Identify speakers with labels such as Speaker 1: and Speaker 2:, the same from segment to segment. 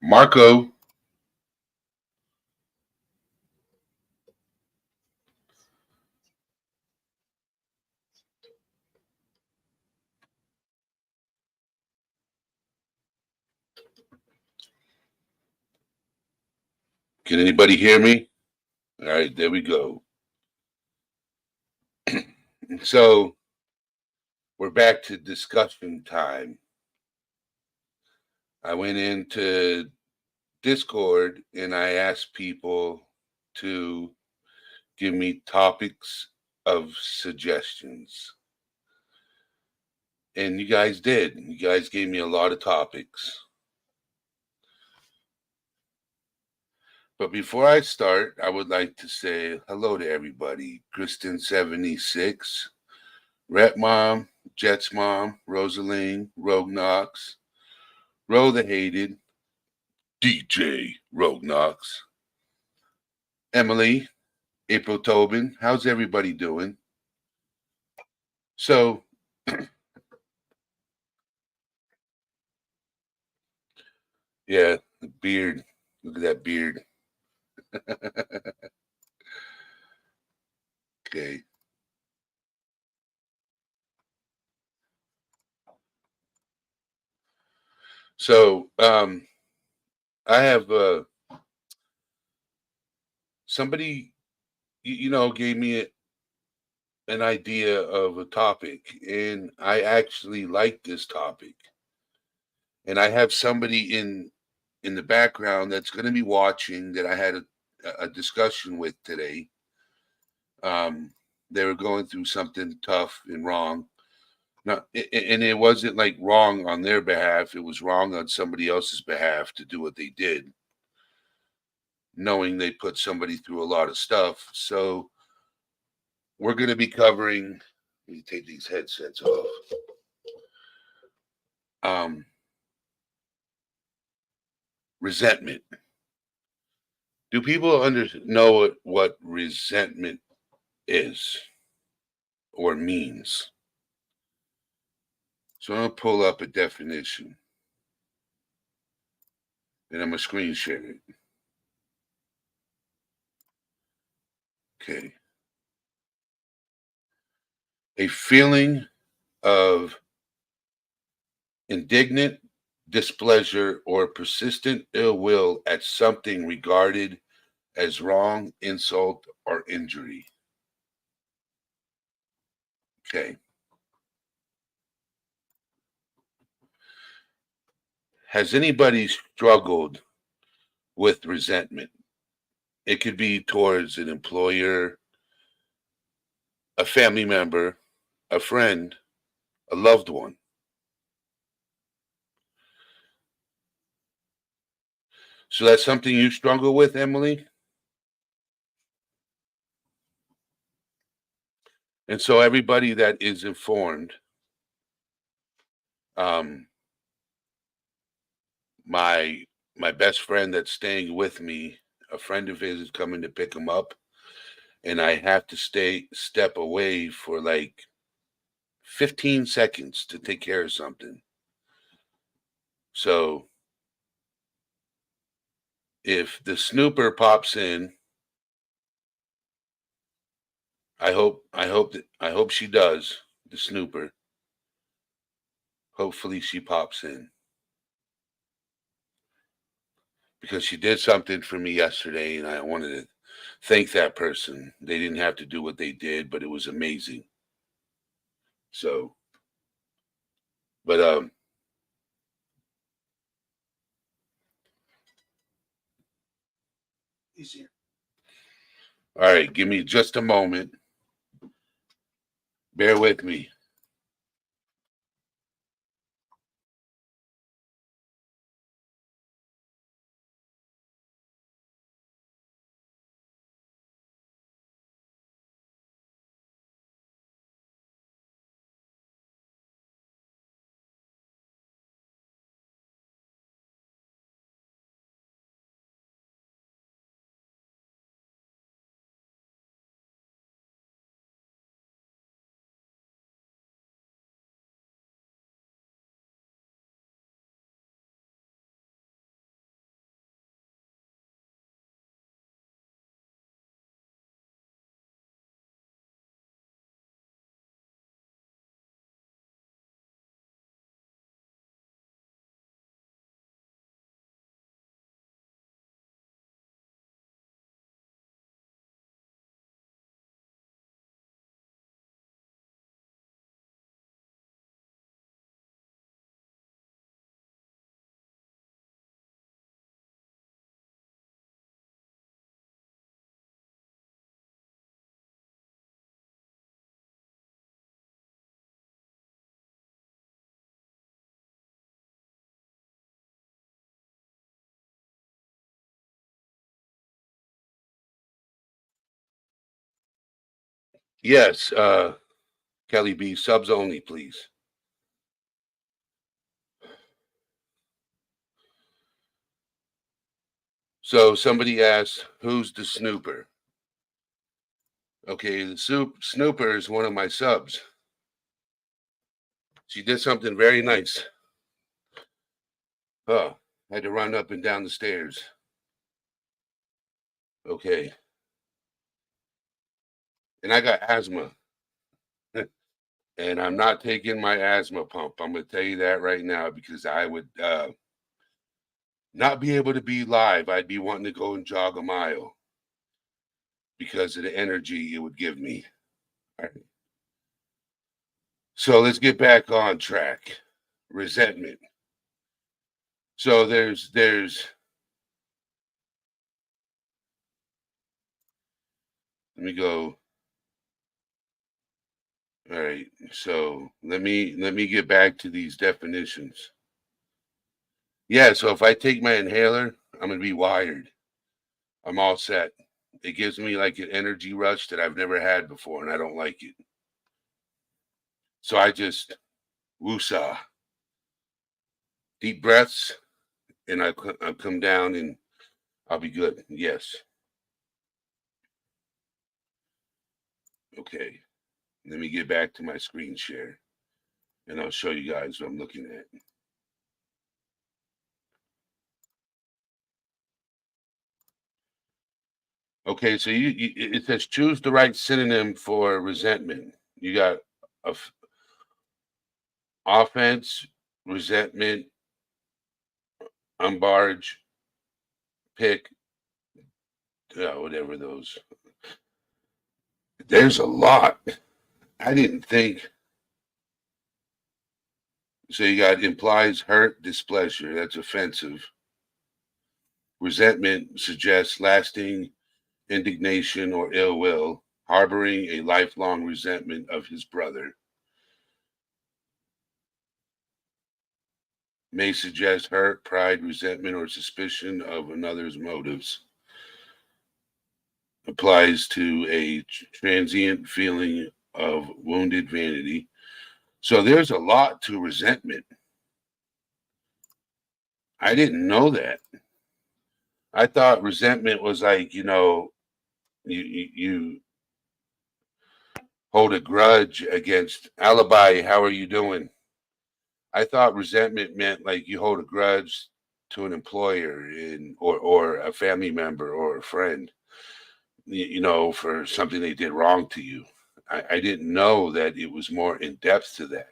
Speaker 1: Marco, can anybody hear me? All right, there we go. So we're back to discussion time. I went into Discord and I asked people to give me topics of suggestions. And you guys did. You guys gave me a lot of topics. But before I start, I would like to say hello to everybody. Kristen76, Rep Mom, Jets Mom, Rosaline, Rogue Knox, Ro the Hated, DJ Rogue Knox, Emily, April Tobin. How's everybody doing? So, yeah, the beard. Look at that beard. Okay. So, I have somebody, gave me an idea of a topic, and I actually like this topic. And I have somebody in the background that's going to be watching that I had a discussion with today. They were going through something tough and wrong. No, and it wasn't like wrong on their behalf. It was wrong on somebody else's behalf to do what they did, knowing they put somebody through a lot of stuff. So we're going to be covering. Let me take these headsets off. Um, Resentment. Do people know what resentment is or means? So I'm going to pull up a definition and I'm going to screen share it. Okay. A feeling of indignant displeasure or persistent ill will at something regarded as wrong, insult, or injury. Okay. Has anybody struggled with resentment? It could be towards an employer, a family member, a friend, a loved one. So that's something you struggle with, Emily? And so everybody that is informed, um, my my best friend that's staying with me, a friend of his is coming to pick him up, and I have to step away for like 15 seconds to take care of something. So if the snooper pops in, I hope she does, the snooper. Hopefully she pops in. Because she did something for me yesterday and I wanted to thank that person. They didn't have to do what they did, but it was amazing. So, but easier. All right, give me just a moment. Bear with me. Yes, Kelly B, subs only, please. So somebody asked, who's the snooper? Okay, the snooper is one of my subs. She did something very nice. Oh, I had to run up and down the stairs. Okay. And I got asthma. And I'm not taking my asthma pump. I'm going to tell you that right now because I would not be able to be live. I'd be wanting to go and jog a mile because of the energy it would give me. All right. So let's get back on track. Resentment. So there's let me go. All right. So let me get back to these definitions. Yeah, so if I take my inhaler, I'm gonna be wired. I'm all set. It gives me like an energy rush that I've never had before, and I don't like it. So I just woosah, deep breaths, and I'll come down and I'll be good. Yes. Okay. Let me get back to my screen share, and I'll show you guys what I'm looking at. Okay, so it says choose the right synonym for resentment. You got offense, resentment, umbarge, pick, whatever those. There's a lot. I didn't think. So you got implies hurt, displeasure. That's offensive. Resentment suggests lasting indignation or ill will, harboring a lifelong resentment of his brother. May suggest hurt, pride, resentment, or suspicion of another's motives. Applies to a transient feeling of wounded vanity. So there's a lot to resentment. I didn't know that. I thought resentment was like, you hold a grudge against alibi. How are you doing? I thought resentment meant like you hold a grudge to an employer or a family member or a friend, for something they did wrong to you. I didn't know that it was more in depth to that.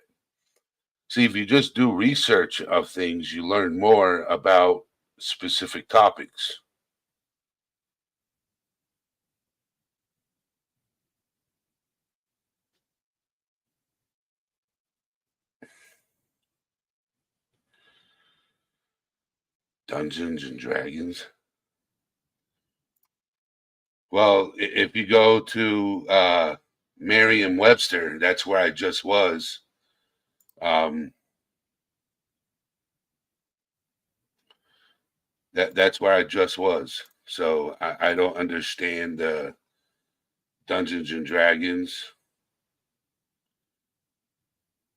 Speaker 1: See, if you just do research of things, you learn more about specific topics. Dungeons and Dragons. Well, if you go to Merriam-Webster, that's where I just was. Um, that's where I just was. So I don't understand Dungeons and Dragons.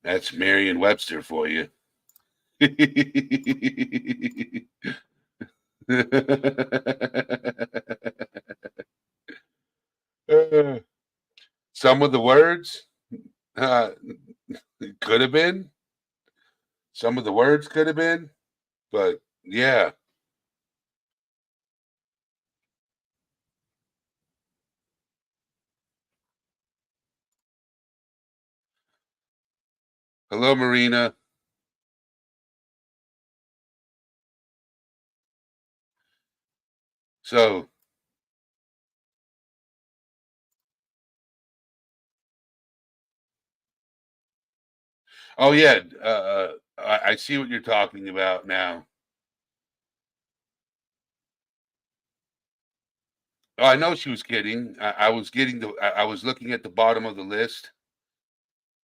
Speaker 1: That's Merriam-Webster for you. Some of the words uh, could have been. Some of the words could have been, but yeah. Hello, Marina. So, oh yeah, I see what you're talking about now. Oh, I know she was kidding. I was getting I was looking at the bottom of the list.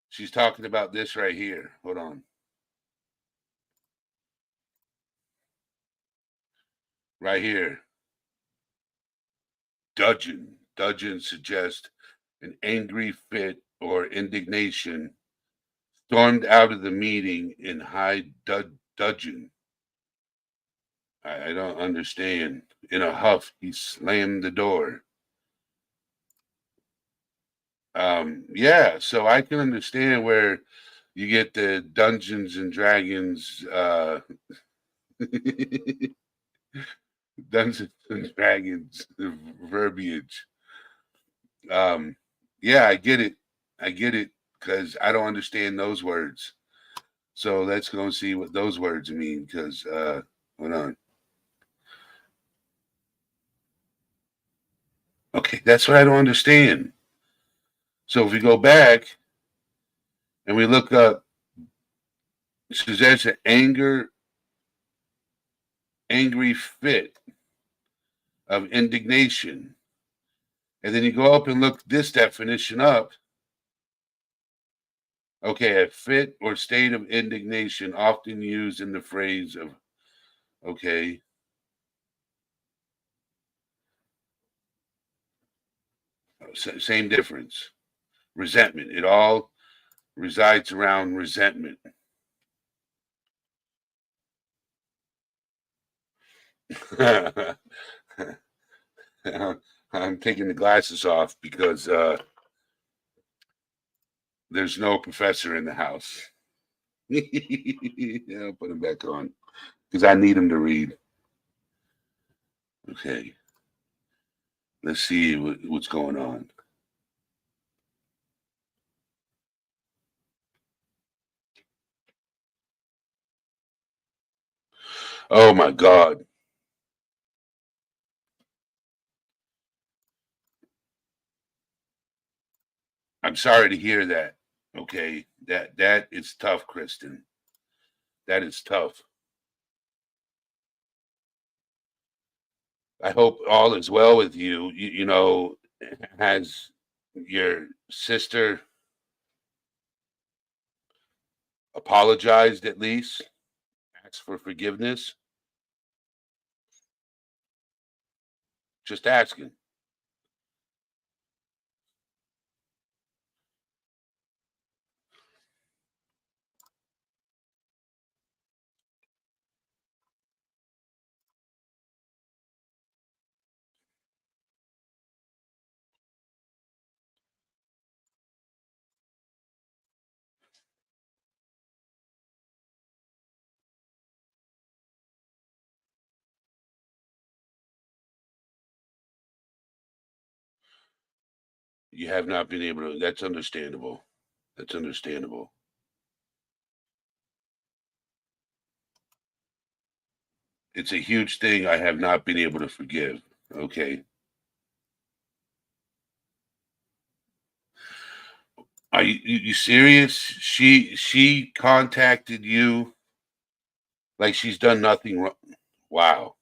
Speaker 1: She's talking about this right here. Hold on. Right here. Dudgeon. Dudgeon suggests an angry fit or indignation, stormed out of the meeting in high dudgeon. I don't understand. In a huff, he slammed the door. Yeah, so I can understand where you get the Dungeons and Dragons, Dungeons and Dragons verbiage. Um, yeah, I get it. I get it because I don't understand those words. So let's go see what those words mean. Because hold on. Okay, that's what I don't understand. So if we go back and we look up, so that's an angry fit of indignation. And then you go up and look this definition up. Okay, a fit or state of indignation often used in the phrase of, okay, same difference. Resentment. It all resides around resentment. I'm taking the glasses off because there's no professor in the house. Yeah, I'll put him back on because I need him to read. Okay, let's see what's going on. Oh my God. I'm sorry to hear that. Okay, that is tough, Kristen. That is tough. I hope all is well with you. You know, has your sister apologized at least? Asked for forgiveness? Just asking. You have not been able to. That's understandable. That's understandable. It's a huge thing I have not been able to forgive. Okay. Are you serious? She contacted you like she's done nothing wrong. Wow.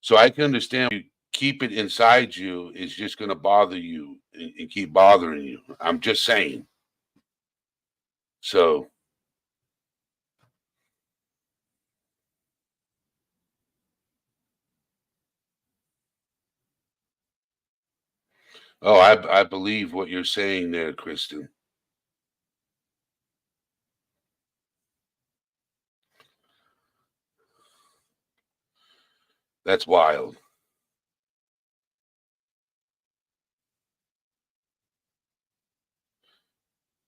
Speaker 1: So I can understand you keep it inside you is just going to bother you and keep bothering you. I'm just saying. So, oh, I believe what you're saying there, Kristen. That's wild.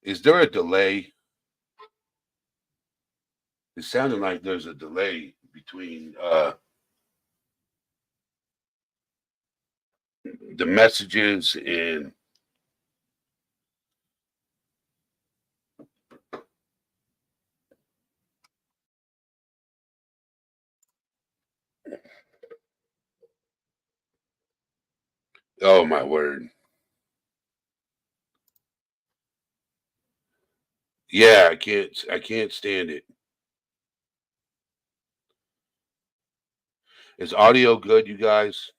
Speaker 1: Is there a delay? It sounded like there's a delay between the messages and oh my word. Yeah, I can't stand it. Is audio good, you guys?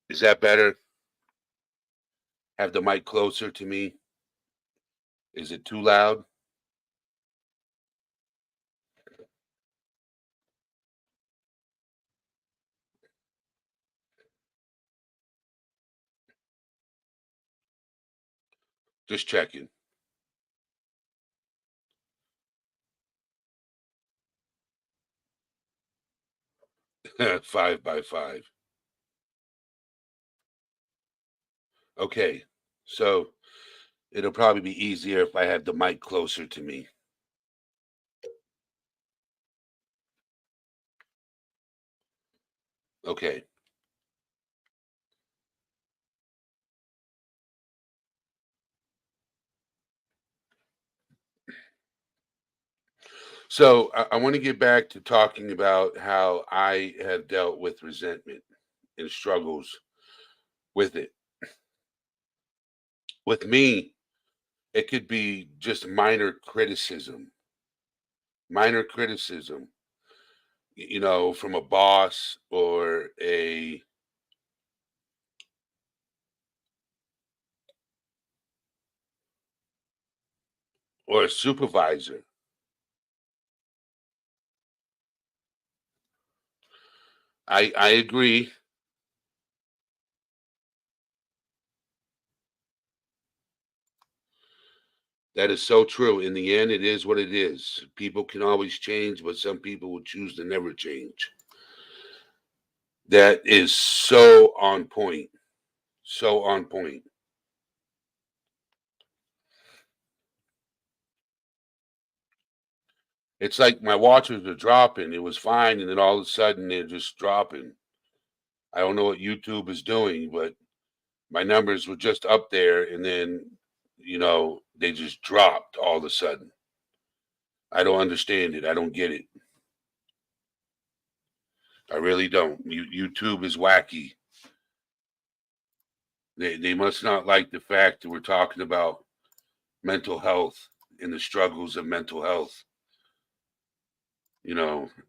Speaker 1: Is that better? Have the mic closer to me? Is it too loud? Just checking. 5 by 5. Okay. So it'll probably be easier if I have the mic closer to me. Okay. So I want to get back to talking about how I have dealt with resentment and struggles with it. With me, it could be just minor criticism, from a boss or a supervisor. I agree. That is so true. In the end, it is what it is. People can always change, but some people will choose to never change. That is so on point. So on point. It's like my watches are dropping. It was fine, and then all of a sudden they're just dropping. I don't know what YouTube is doing, but my numbers were just up there, and then they just dropped all of a sudden. I don't understand it. I don't get it. I really don't. YouTube is wacky. They must not like the fact that we're talking about mental health and the struggles of mental health.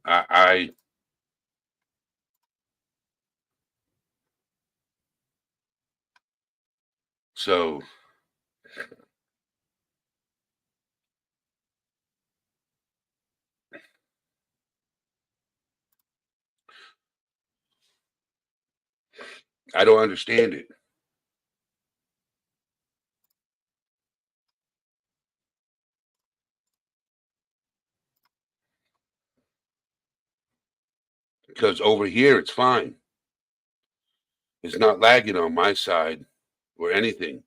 Speaker 1: I so I don't understand it because over here it's fine. It's not lagging on my side or anything.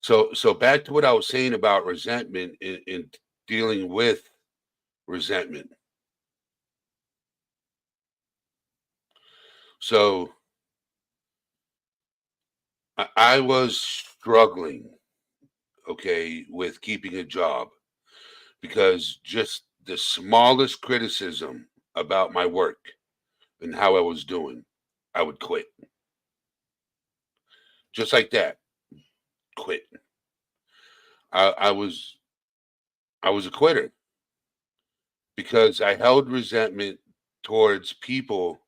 Speaker 1: So back to what I was saying about resentment and dealing with resentment. So I was struggling, okay, with keeping a job because just the smallest criticism about my work and how I was doing, I would quit. Just like that, quit. I was a quitter because I held resentment towards people.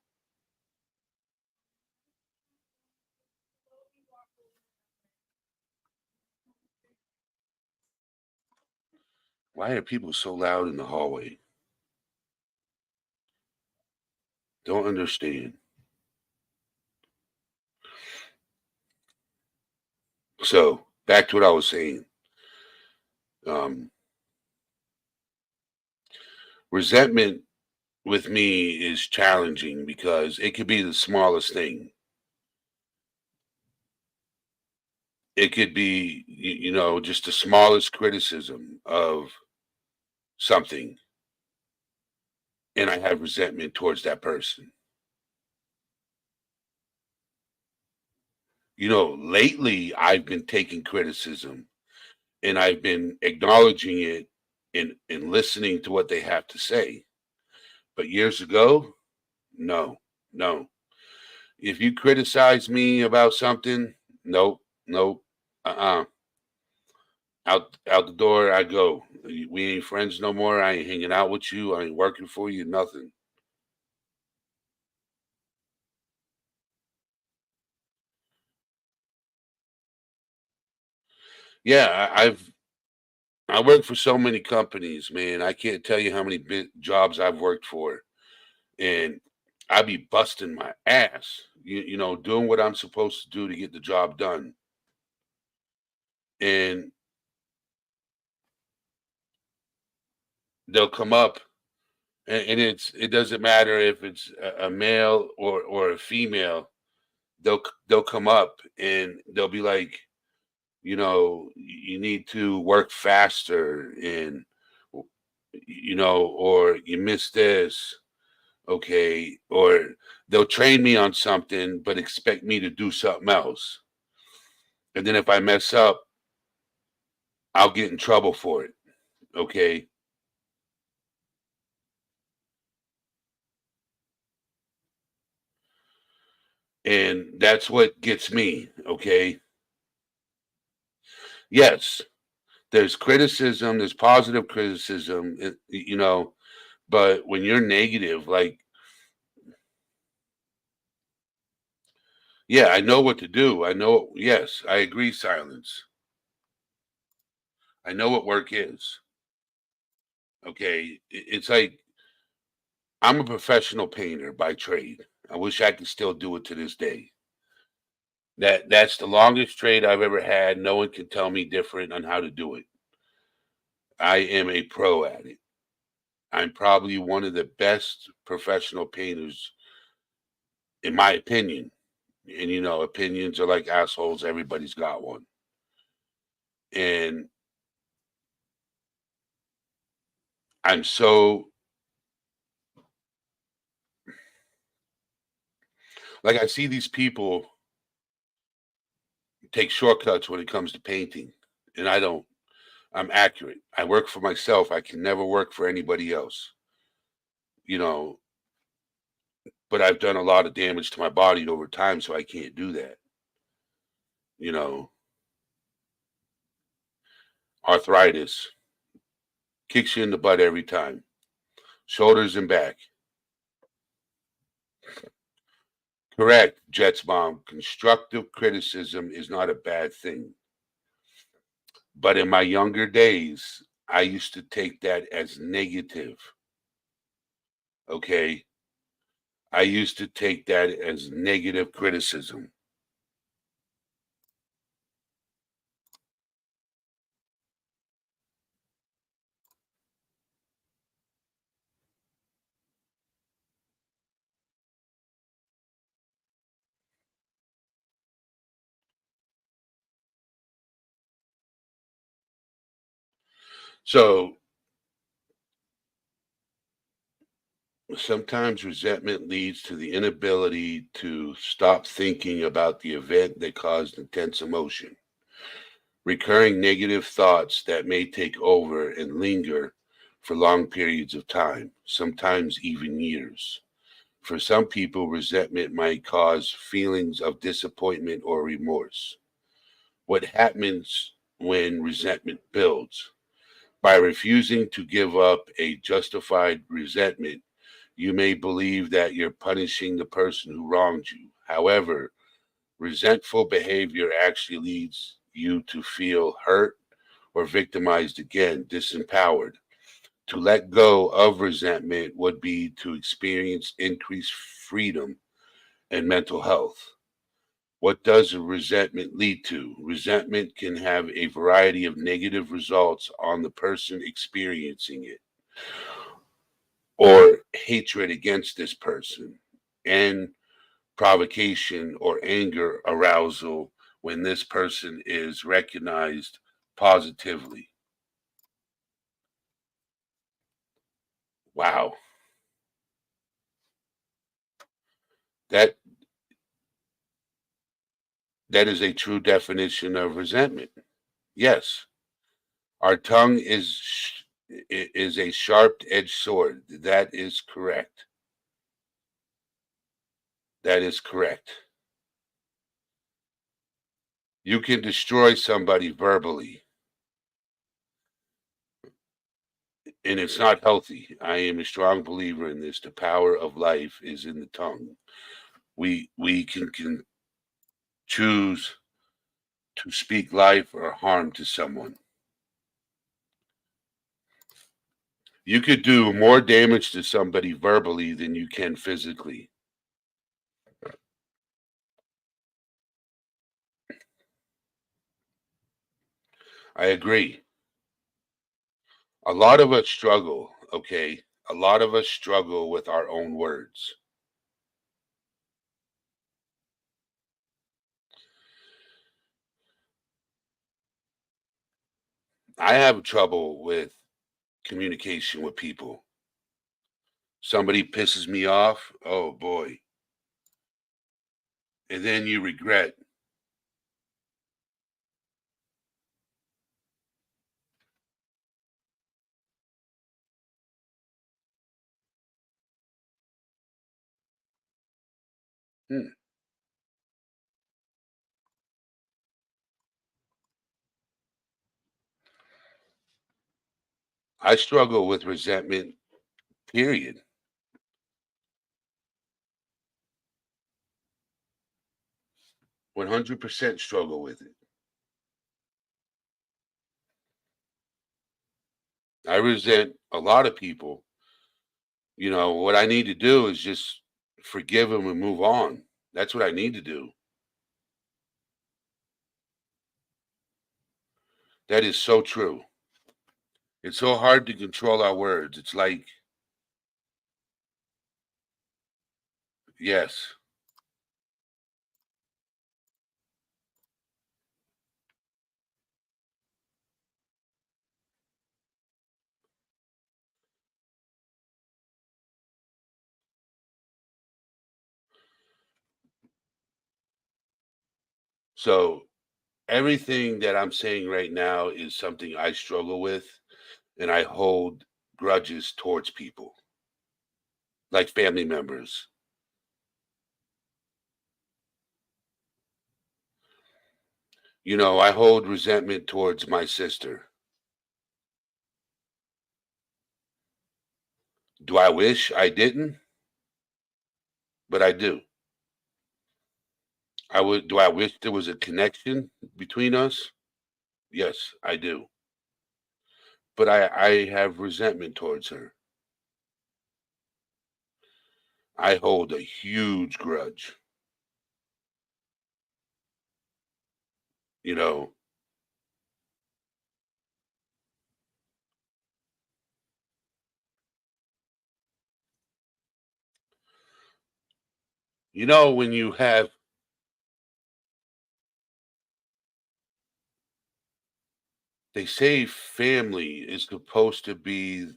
Speaker 1: Why are people so loud in the hallway? Don't understand. So back to what I was saying. Um, Resentment with me is challenging because it could be the smallest thing. It could be, just the smallest criticism of something, and I have resentment towards that person. Lately I've been taking criticism and I've been acknowledging it and listening to what they have to say. But years ago, no, no. If you criticize me about something, nope, nope, out the door I go. We ain't friends no more. I ain't hanging out with you. I ain't working for you. Nothing. Yeah, I work for so many companies, man. I can't tell you how many jobs I've worked for, and I be busting my ass, doing what I'm supposed to do to get the job done. And they'll come up, and it doesn't matter if it's a male or a female. They'll come up and they'll be like, you need to work faster, and or you missed this, okay, or they'll train me on something but expect me to do something else. And then if I mess up, I'll get in trouble for it, okay? And that's what gets me, okay? Yes, there's criticism, there's positive criticism, but when you're negative, like, yeah, I know what to do. I know, yes, I agree, silence. I know what work is. Okay. It's like I'm a professional painter by trade. I wish I could still do it to this day. That's the longest trade I've ever had. No one can tell me different on how to do it. I am a pro at it. I'm probably one of the best professional painters, in my opinion. And opinions are like assholes. Everybody's got one. And I'm so, like, I see these people take shortcuts when it comes to painting, and I don't. I'm accurate. I work for myself. I can never work for anybody else. You know, but I've done a lot of damage to my body over time, so I can't do that. You know, arthritis kicks you in the butt every time. Shoulders and back. Correct, Jets bomb. Constructive criticism is not a bad thing. But in my younger days, I used to take that as negative. Okay. I used to take that as negative criticism. So sometimes resentment leads to the inability to stop thinking about the event that caused intense emotion. Recurring negative thoughts that may take over and linger for long periods of time, sometimes even years. For some people, resentment might cause feelings of disappointment or remorse. What happens when resentment builds? By refusing to give up a justified resentment, you may believe that you're punishing the person who wronged you. However, resentful behavior actually leads you to feel hurt or victimized again, disempowered. To let go of resentment would be to experience increased freedom and mental health. What does resentment lead to? Resentment can have a variety of negative results on the person experiencing it, or hatred against this person, and provocation or anger arousal when this person is recognized positively. Wow. That that is a true definition of resentment. Yes. Our tongue is a sharp-edged sword. That is correct. That is correct. You can destroy somebody verbally, and it's not healthy. I am a strong believer in this. The power of life is in the tongue. We can choose to speak life or harm to someone. You could do more damage to somebody verbally than you can physically. I agree. A lot of us struggle, okay? A lot of us struggle with our own words. I have trouble with communication with people. Somebody pisses me off, oh boy. And then you regret. Hmm. I struggle with resentment, period. 100% struggle with it. I resent a lot of people. What I need to do is just forgive them and move on. That's what I need to do. That is so true. It's so hard to control our words. It's like, yes. So everything that I'm saying right now is something I struggle with, and I hold grudges towards people, like family members. I hold resentment towards my sister. Do I wish I didn't? But I do. Do I wish there was a connection between us? Yes, I do. But I have resentment towards her. I hold a huge grudge. You know, when you have they say family is supposed to be,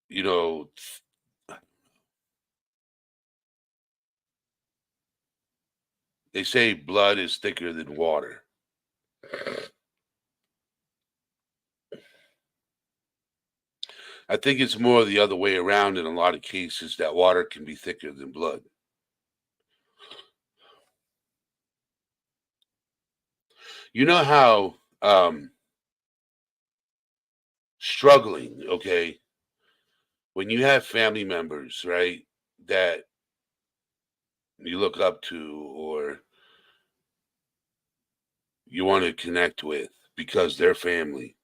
Speaker 1: you know, they say blood is thicker than water. I think it's more the other way around in a lot of cases that water can be thicker than blood. You know how struggling, okay, when you have family members, right, that you look up to or you want to connect with because they're family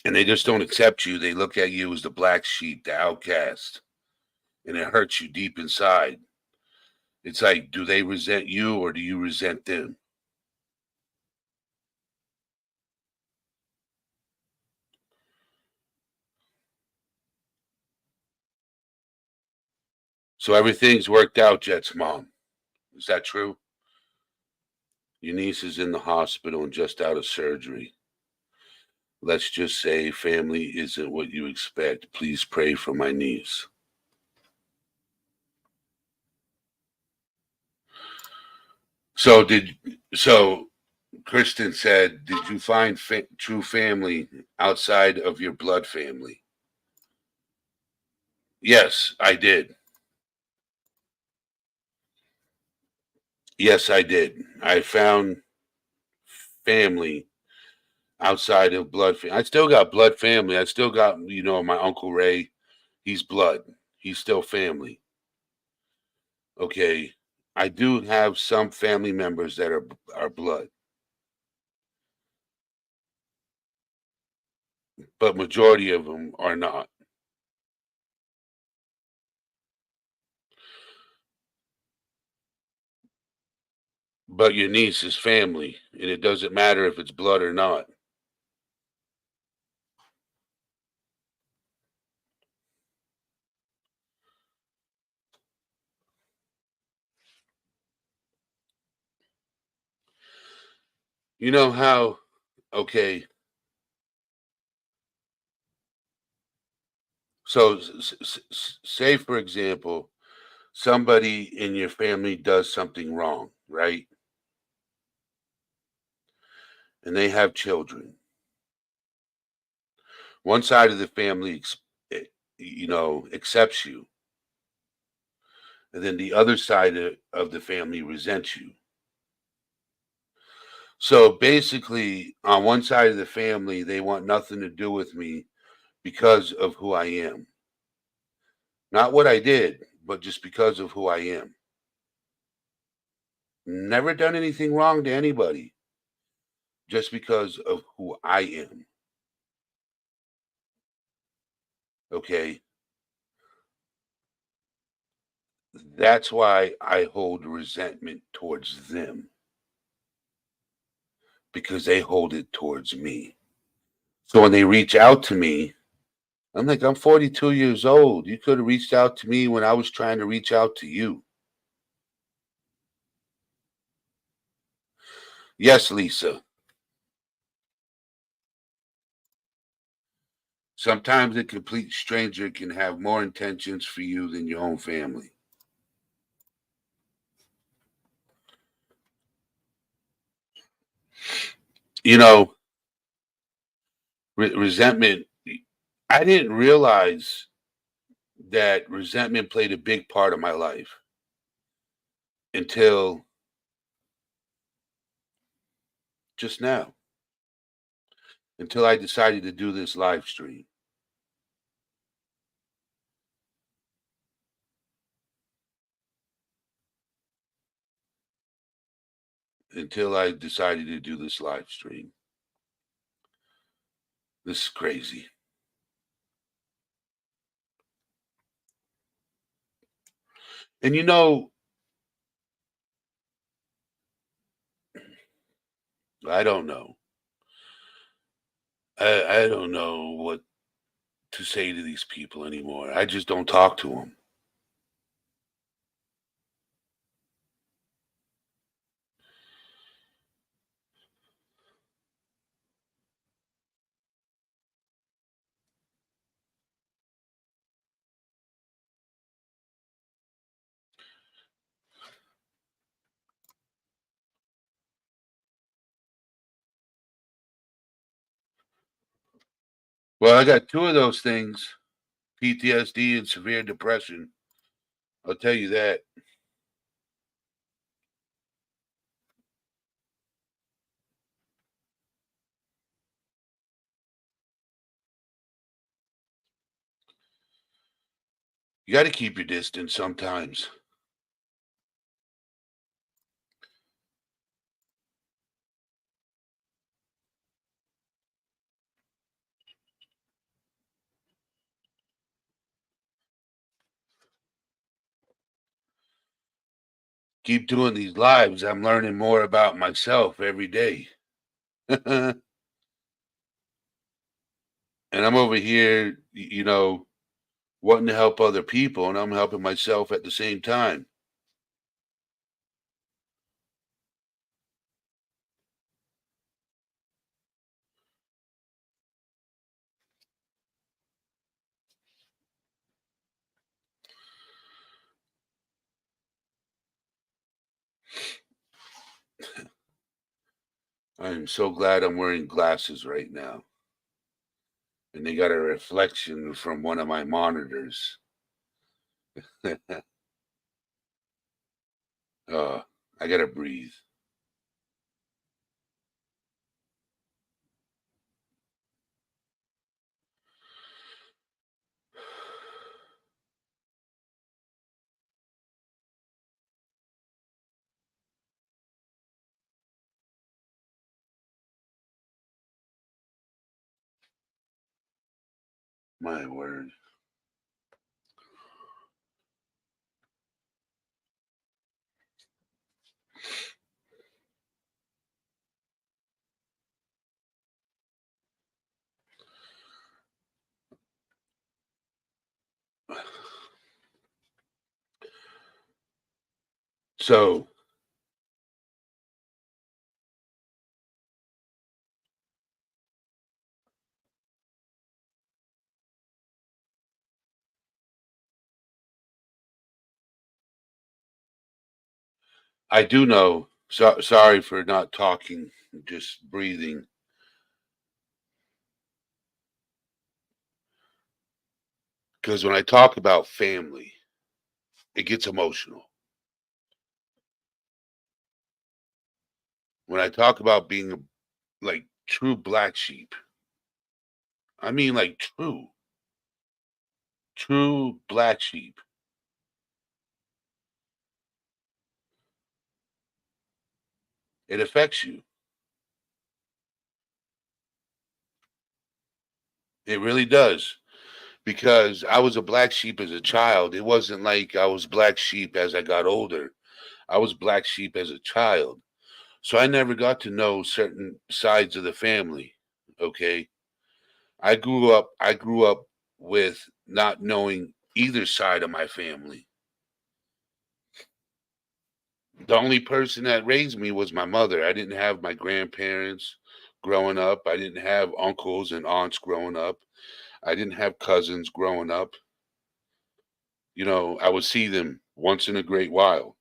Speaker 1: and they just don't accept you. They look at you as the black sheep, the outcast, and it hurts you deep inside. It's like, do they resent you or do you resent them? So everything's worked out, Jet's mom. Is that true? Your niece is in the hospital and just out of surgery. Let's just say family isn't what you expect. Please pray for my niece. So so Kristen said, did you find true family outside of your blood family? Yes, I did. Yes, I did. I found family outside of blood family. I still got blood family. I still got, my Uncle Ray. He's blood. He's still family. Okay. I do have some family members that are blood, but majority of them are not. but your niece is family, and it doesn't matter if it's blood or not. You know how, okay, so say for example, somebody in your family does something wrong, right? And they have children. One side of the family, accepts you, and then the other side of the family resents you. So basically, on one side of the family, they want nothing to do with me because of who I am. Not what I did, but just because of who I am. Never done anything wrong to anybody, just because of who I am. Okay. That's why I hold resentment towards them, because they hold it towards me. So when they reach out to me, I'm like, I'm 42 years old. You could have reached out to me when I was trying to reach out to you. Yes, Lisa. Sometimes a complete stranger can have more intentions for you than your own family. You know, resentment, I didn't realize that resentment played a big part of my life until just now, until I decided to do this live stream, until I decided to do this live stream. This is crazy. And I don't know. I don't know what to say to these people anymore. I just don't talk to them. Well, I got two of those things, PTSD and severe depression. I'll tell you that. You got to keep your distance sometimes. Keep doing these lives. I'm learning more about myself every day. And I'm over here, wanting to help other people, and I'm helping myself at the same time. I'm so glad I'm wearing glasses right now. And they got a reflection from one of my monitors. uh, I got to breathe. My word. So I do know. Sorry for not talking, just breathing. Because when I talk about family, it gets emotional. When I talk about being a like true black sheep, I mean like true black sheep. It affects you. It really does. Because I was a black sheep as a child. It wasn't like I was black sheep as I got older. I was black sheep as a child. So I never got to know certain sides of the family. Okay. I grew up with not knowing either side of my family. The only person that raised me was my mother. I didn't have my grandparents growing up. I didn't have uncles and aunts growing up. I didn't have cousins growing up. I would see them once in a great while.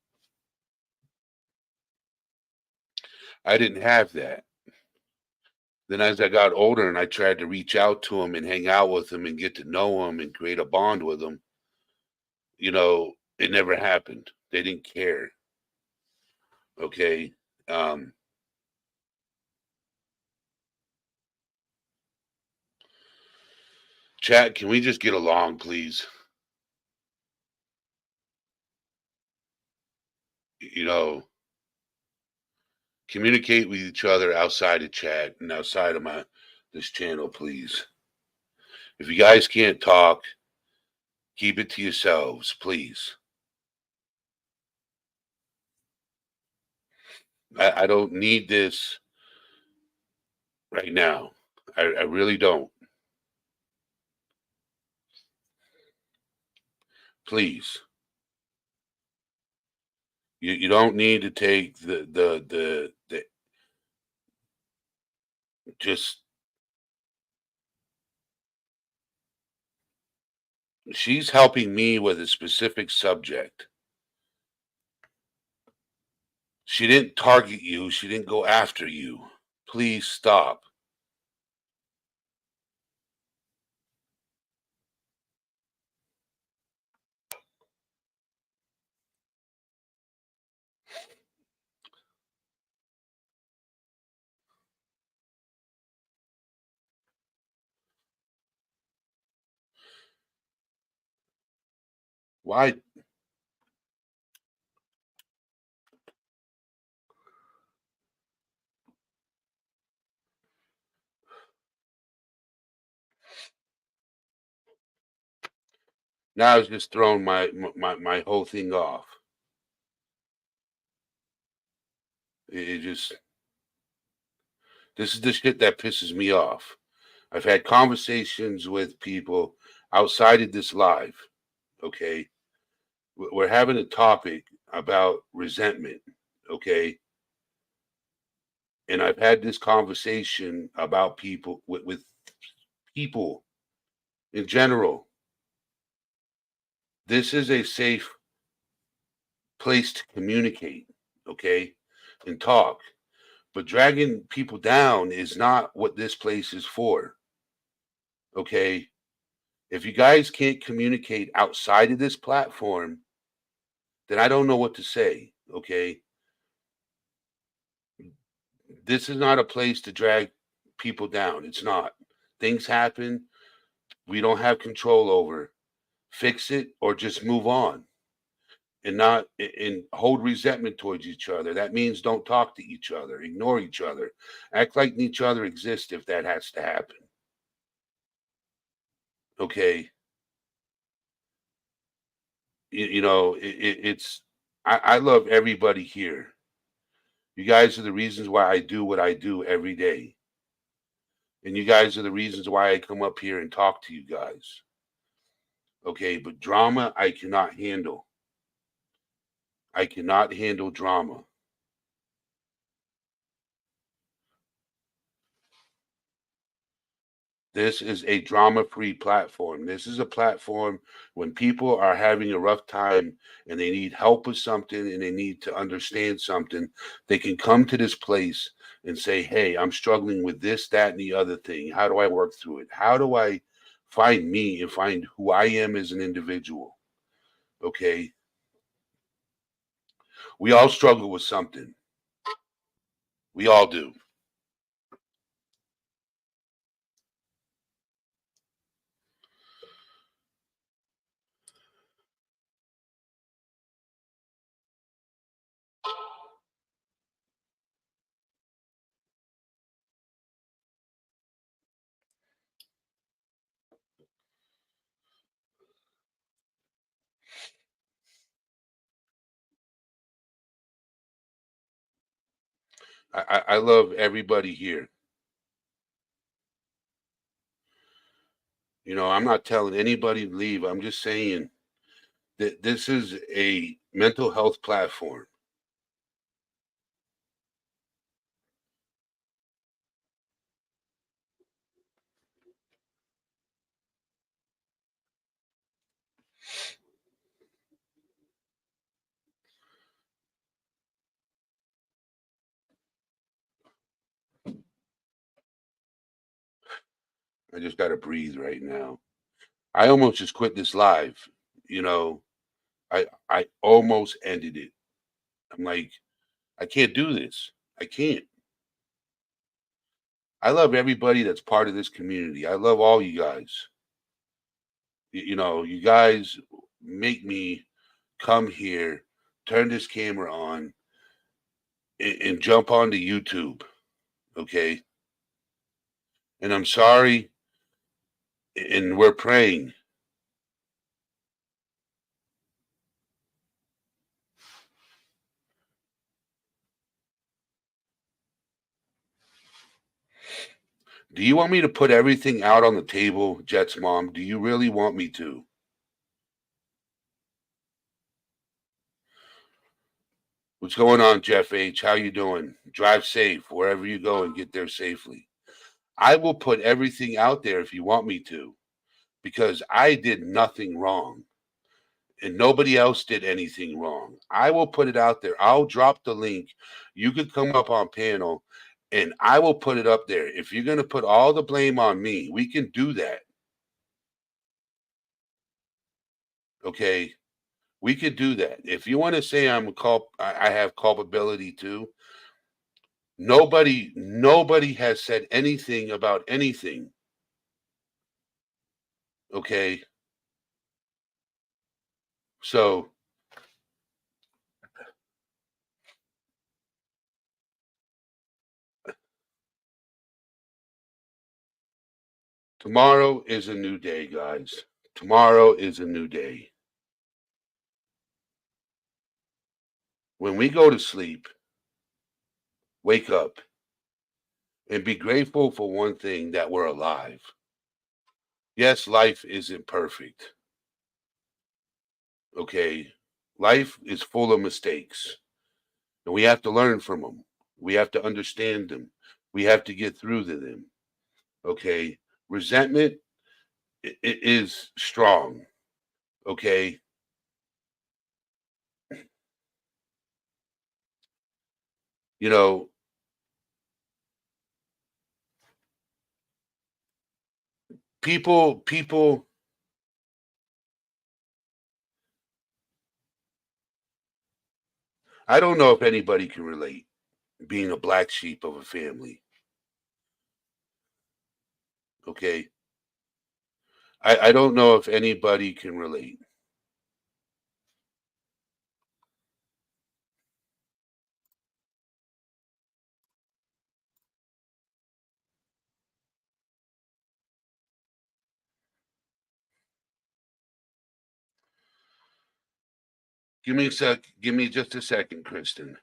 Speaker 1: I didn't have that. Then as I got older and I tried to reach out to them and hang out with them and get to know them and create a bond with them, it never happened. They didn't care. Okay. Um, Chat, can we just get along, please? You know, Communicate with each other outside of chat and outside of this channel, please. If you guys can't talk, keep it to yourselves, please. I don't need this right now. I really don't. Please. You don't need to take the just she's helping me with a specific subject. She didn't target you, she didn't go after you. Please stop. Why now it's just throwing my whole thing off. It just this is the shit that pisses me off. I've had conversations with people outside of this live, okay? We're having a topic about resentment, okay? And I've had this conversation about people with people in general. This is a safe place to communicate, okay? And talk. But dragging people down is not what this place is for, okay? If you guys can't communicate outside of this platform, then I don't know what to say, okay? This is not a place to drag people down. It's not. Things happen we don't have control over. Fix it or just move on and not and hold resentment towards each other. That means don't talk to each other, ignore each other, act like each other exists if that has to happen. Okay. It's I love everybody here. You guys are the reasons why I do what I do every day. And you guys are the reasons why I come up here and talk to you guys. Okay, but drama I cannot handle. I cannot handle drama. This is a drama-free platform. This is a platform when people are having a rough time and they need help with something and they need to understand something, they can come to this place and say, "Hey, I'm struggling with this, that, and the other thing. How do I work through it? How do I find me and find who I am as an individual?" Okay? We all struggle with something. We all do. I love everybody here. I'm not telling anybody to leave. I'm just saying that this is a mental health platform. I just got to breathe right now. I almost just quit this live. You know, I almost ended it. I'm like, I can't do this. I can't. I love everybody that's part of this community. I love all you guys. You guys make me come here, turn this camera on, and jump onto YouTube. Okay. And I'm sorry, and we're praying. Do you want me to put everything out on the table, Jet's mom? Do you really want me to? What's going on, Jeff H? How you doing? Drive safe wherever you go and get there safely. I will put everything out there if you want me to, because I did nothing wrong and nobody else did anything wrong. I will put it out there. I'll drop the link. You could come up on panel and I will put it up there. If you're going to put all the blame on me, we can do that. Okay. We could do that. If you want to say I have culpability too. Nobody has said anything about anything. Okay. So tomorrow is a new day, guys. Tomorrow is a new day. When we go to sleep, wake up and be grateful for one thing, that we're alive. Yes, life isn't perfect. Okay. Life is full of mistakes and we have to learn from them. We have to understand them. We have to get through to them. Okay. Resentment is strong. Okay. You know, people, I don't know if anybody can relate being a black sheep of a family. Okay. I don't know if anybody can relate. Give me just a second, Kristen.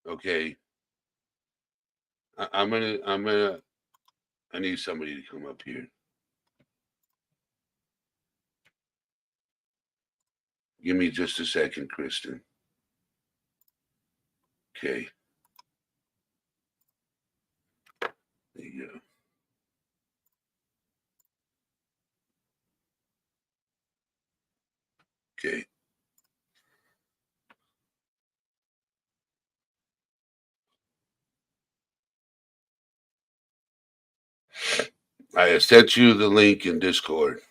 Speaker 1: Okay. I need somebody to come up here. Give me just a second, Kristen. Okay. There you go. Okay. I sent you the link in Discord.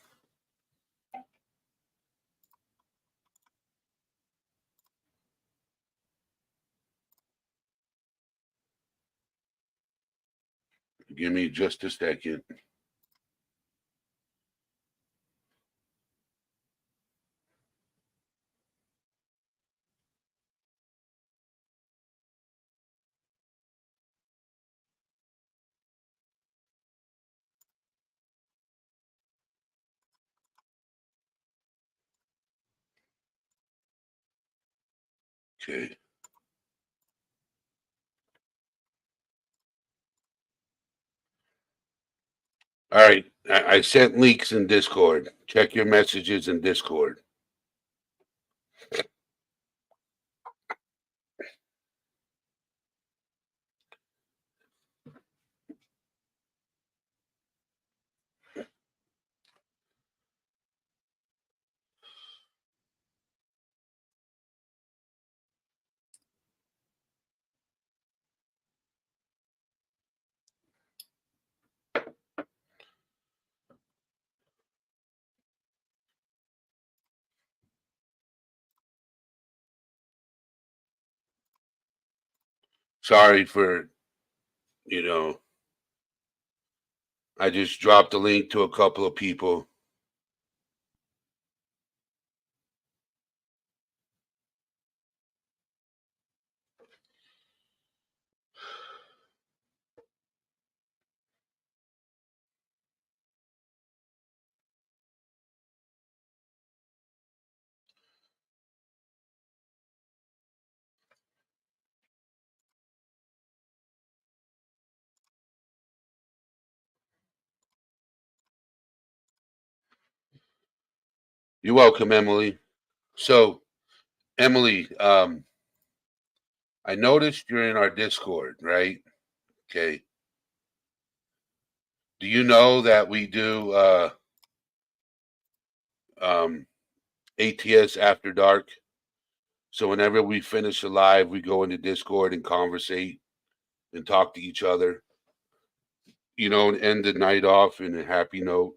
Speaker 1: Give me just a second. Okay. All right. I sent links in Discord. Check your messages in Discord. Sorry for, I just dropped a link to a couple of people. You're welcome, Emily. So, Emily, I noticed you're in our Discord, right? Okay. Do you know that we do ATS After Dark? So whenever we finish a live, we go into Discord and conversate and talk to each other, and end the night off in a happy note.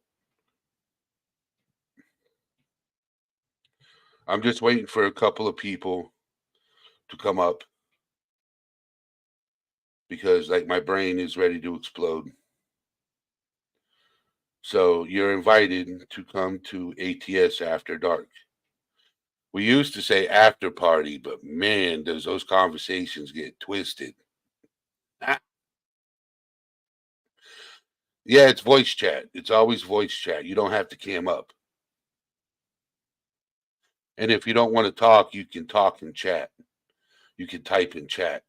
Speaker 1: I'm just waiting for a couple of people to come up because like my brain is ready to explode. So you're invited to come to ATS After Dark. We used to say after party, but man, does those conversations get twisted. Ah, yeah, it's voice chat. It's always voice chat. You don't have to cam up. And if you don't want to talk, you can talk in chat. You can type in chat.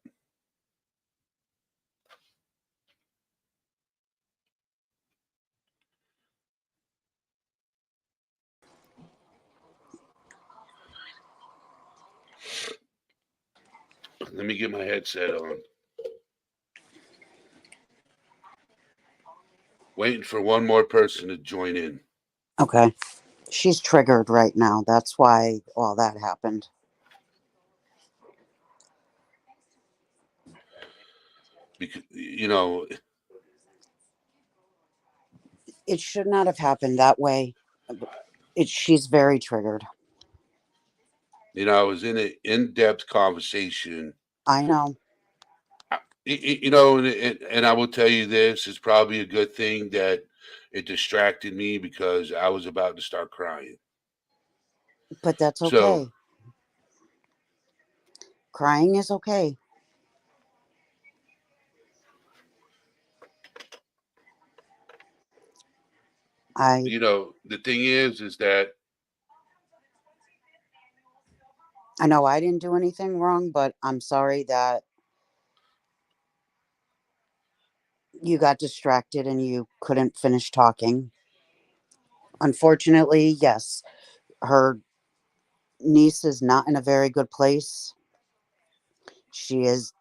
Speaker 1: Let me get my headset on. Waiting for one more person to join in.
Speaker 2: Okay. She's triggered right now. That's why all that happened.
Speaker 1: Because,
Speaker 2: It should not have happened that way. She's very triggered.
Speaker 1: I was in an in-depth conversation.
Speaker 2: I know.
Speaker 1: And I will tell you this, it's probably a good thing that it distracted me because I was about to start crying.
Speaker 2: But that's okay.
Speaker 1: So,
Speaker 2: crying is okay.
Speaker 1: The thing is that
Speaker 2: I know I didn't do anything wrong, but I'm sorry that you got distracted and you couldn't finish talking. Unfortunately, yes, her niece is not in a very good place. She is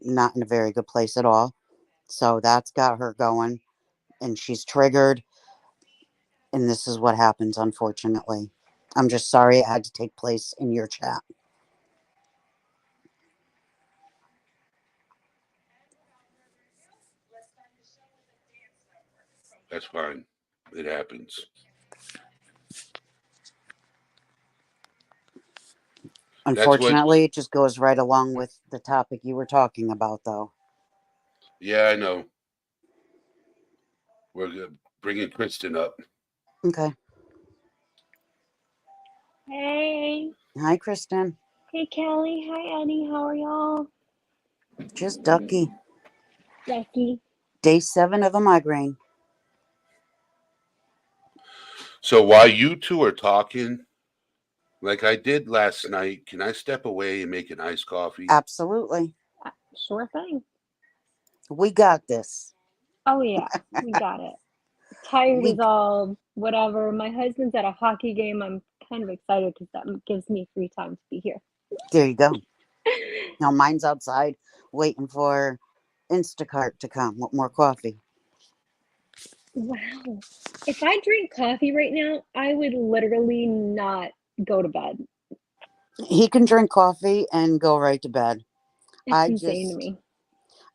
Speaker 2: not in a very good place at all. So that's got her going, and she's triggered. And this is what happens, unfortunately. I'm just sorry it had to take place in your chat.
Speaker 1: That's fine. It happens. That's what.
Speaker 2: Unfortunately, it just goes right along with the topic you were talking about, though.
Speaker 1: Yeah, I know. We're bringing Kristen up.
Speaker 2: Okay.
Speaker 3: Hey.
Speaker 2: Hi, Kristen.
Speaker 3: Hey, Kelly. Hi, Eddie. How are y'all?
Speaker 2: Just Ducky.
Speaker 3: Becky.
Speaker 2: Day 7 of a migraine.
Speaker 1: So while you two are talking, like I did last night, can I step away and make an iced coffee?
Speaker 2: Absolutely.
Speaker 3: Sure thing.
Speaker 2: We got this.
Speaker 3: Oh, yeah. We got it. Tired
Speaker 2: We
Speaker 3: is all whatever. My husband's at a hockey game. I'm kind of excited because that gives me free time to be here.
Speaker 2: There you go. Now mine's outside waiting for Instacart to come with more coffee.
Speaker 3: Wow. If I drink coffee right now, I would literally not go to bed.
Speaker 2: He can drink coffee and go right to bed.
Speaker 3: It's insane to me.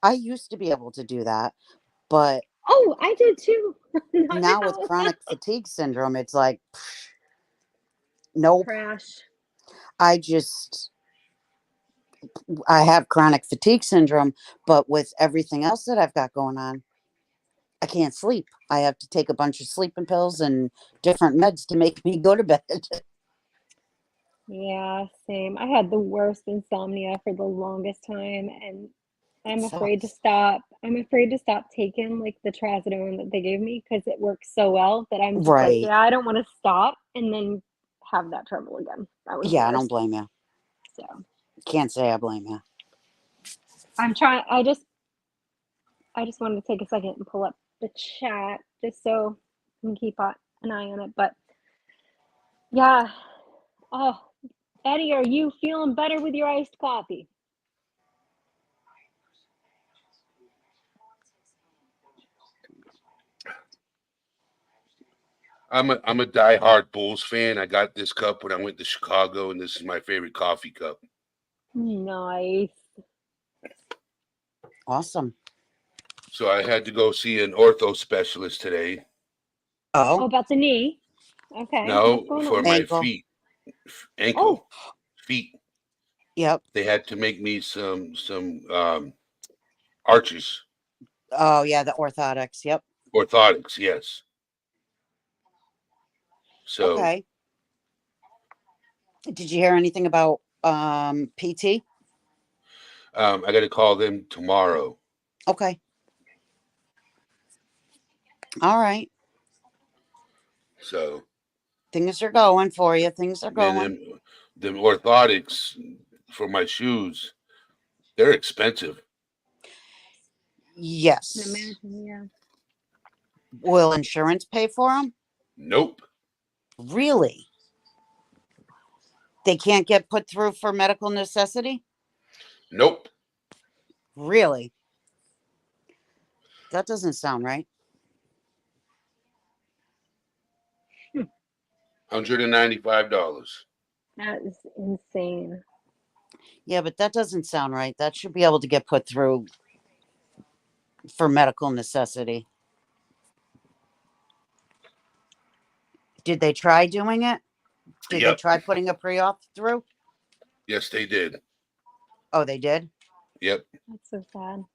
Speaker 2: I used to be able to do that, but
Speaker 3: Oh, I did too. Not
Speaker 2: now with
Speaker 3: now.
Speaker 2: chronic fatigue syndrome, it's like, nope.
Speaker 3: Crash.
Speaker 2: I have chronic fatigue syndrome, but with everything else that I've got going on, I can't sleep. I have to take a bunch of sleeping pills and different meds to make me go to bed.
Speaker 3: Yeah, same. I had the worst insomnia for the longest time, and I'm afraid to
Speaker 2: Sucks.
Speaker 3: stop. I'm afraid to stop taking like the trazodone that they gave me because it works so well that I'm just like,
Speaker 2: Right.
Speaker 3: yeah, I don't want to stop and then have that trouble again. That was the
Speaker 2: Yeah, I don't
Speaker 3: worst.
Speaker 2: blame you.
Speaker 3: So
Speaker 2: Can't say I blame you.
Speaker 3: I'm trying. I just wanted to take a second and pull up the chat just so I can keep an eye on it. But yeah. Oh, Eddie, are you feeling better with your iced coffee?
Speaker 1: I'm a diehard Bulls fan. I got this cup when I went to Chicago, and this is my favorite coffee cup.
Speaker 3: Nice.
Speaker 2: Awesome.
Speaker 1: So I had to go see an ortho specialist today.
Speaker 3: Oh,
Speaker 2: Oh,
Speaker 3: about the knee. Okay, what's
Speaker 1: No,
Speaker 3: going
Speaker 1: for
Speaker 3: on?
Speaker 1: my
Speaker 2: ankle.
Speaker 1: feet, ankle,
Speaker 3: Oh,
Speaker 1: feet.
Speaker 2: Yep.
Speaker 1: They had to make me some arches,
Speaker 2: Oh, yeah, the orthotics. Yep.
Speaker 1: orthotics. Yes. So
Speaker 2: Okay. Did you hear anything about PT?
Speaker 1: I got to call them tomorrow.
Speaker 2: Okay. All right.
Speaker 1: So
Speaker 2: Things are going for you. Things are
Speaker 1: then
Speaker 2: going.
Speaker 1: the orthotics for my shoes, they're expensive.
Speaker 3: can
Speaker 2: Yes.
Speaker 3: imagine, yeah.
Speaker 2: Will insurance pay for them?
Speaker 1: Nope.
Speaker 2: Really? They can't get put through for medical necessity?
Speaker 1: Nope.
Speaker 2: Really? That doesn't sound right.
Speaker 1: $195.
Speaker 3: That is insane.
Speaker 2: Yeah, but that doesn't sound right. That should be able to get put through for medical necessity. Did they try doing it? Did they
Speaker 1: Yep.
Speaker 2: try putting a pre-op through?
Speaker 1: Yes, they did.
Speaker 2: Oh, they did?
Speaker 1: Yep.
Speaker 3: That's so sad.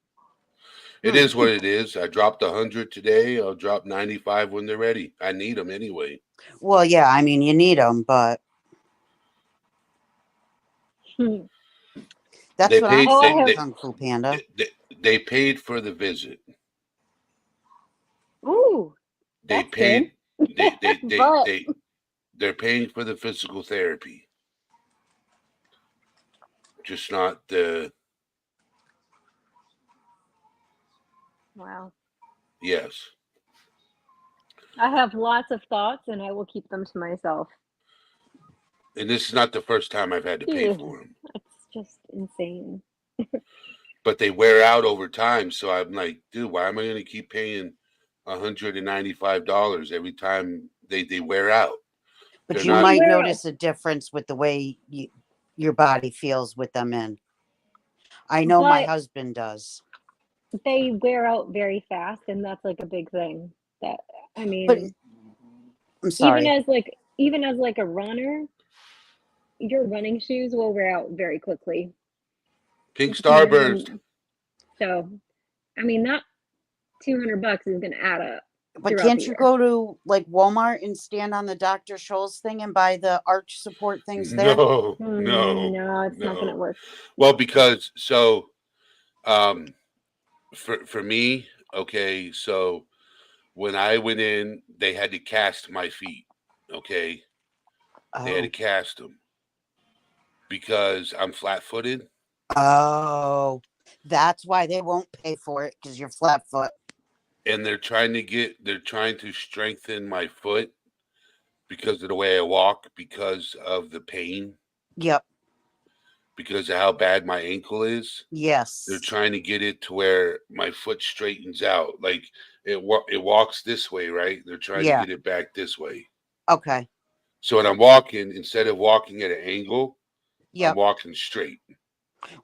Speaker 1: It
Speaker 2: Hmm.
Speaker 1: is what it is. I dropped 100 today. I'll drop 95 when they're ready. I need them anyway.
Speaker 2: Well, yeah, I mean, you need them, but
Speaker 3: Hmm.
Speaker 2: that's
Speaker 1: They
Speaker 2: what I'm
Speaker 1: paid.
Speaker 3: Oh, I
Speaker 2: saying,
Speaker 3: have.
Speaker 2: Kung Fu Panda.
Speaker 1: They paid for the visit.
Speaker 3: Ooh,
Speaker 1: They
Speaker 3: that's good.
Speaker 1: paid. They they they
Speaker 3: But
Speaker 1: they they're paying for the physical therapy, just not the
Speaker 3: wow,
Speaker 1: yes.
Speaker 3: I have lots of thoughts, and I will keep them to myself.
Speaker 1: And this is not the first time I've had to pay
Speaker 3: Ugh,
Speaker 1: for them,
Speaker 3: that's just insane.
Speaker 1: but they wear out over time. So I'm like, dude, why am I going to keep paying $195 every time they wear out?
Speaker 2: But
Speaker 1: They're
Speaker 2: you
Speaker 1: not.
Speaker 3: They
Speaker 2: might
Speaker 3: wear out.
Speaker 2: notice a difference with the way your body feels with them in. I know my
Speaker 3: But
Speaker 2: husband does.
Speaker 3: they wear out very fast, and that's like a big thing. That I
Speaker 2: But
Speaker 3: mean,
Speaker 2: I'm
Speaker 3: even
Speaker 2: sorry.
Speaker 3: as like a runner, your running shoes will wear out very quickly.
Speaker 1: Pink
Speaker 3: Depending
Speaker 1: Starburst.
Speaker 3: on, so I mean that $200 is going to add up
Speaker 2: But
Speaker 3: throughout the
Speaker 2: can't you
Speaker 3: year.
Speaker 2: go to like Walmart and stand on the Dr. Scholl's thing and buy the arch support things there?
Speaker 1: No,
Speaker 3: No, it's not going to
Speaker 1: no.
Speaker 3: work.
Speaker 1: Well, because so for me, okay, so when I went in, they had to cast my feet. Okay, they had to
Speaker 2: Oh.
Speaker 1: cast them because I'm flat-footed,
Speaker 2: Oh. That's why they won't pay for it, because you're flat foot.
Speaker 1: and they're trying to strengthen my foot because of the way I walk, because of the pain,
Speaker 2: Yep.
Speaker 1: because of how bad my ankle is.
Speaker 2: Yes.
Speaker 1: They're trying to get it to where my foot straightens out, like it walks this way, right? They're trying to
Speaker 2: Yeah.
Speaker 1: get it back this way.
Speaker 2: Okay.
Speaker 1: So when I'm walking, instead of walking at an angle, I'm
Speaker 2: Yep.
Speaker 1: walking straight.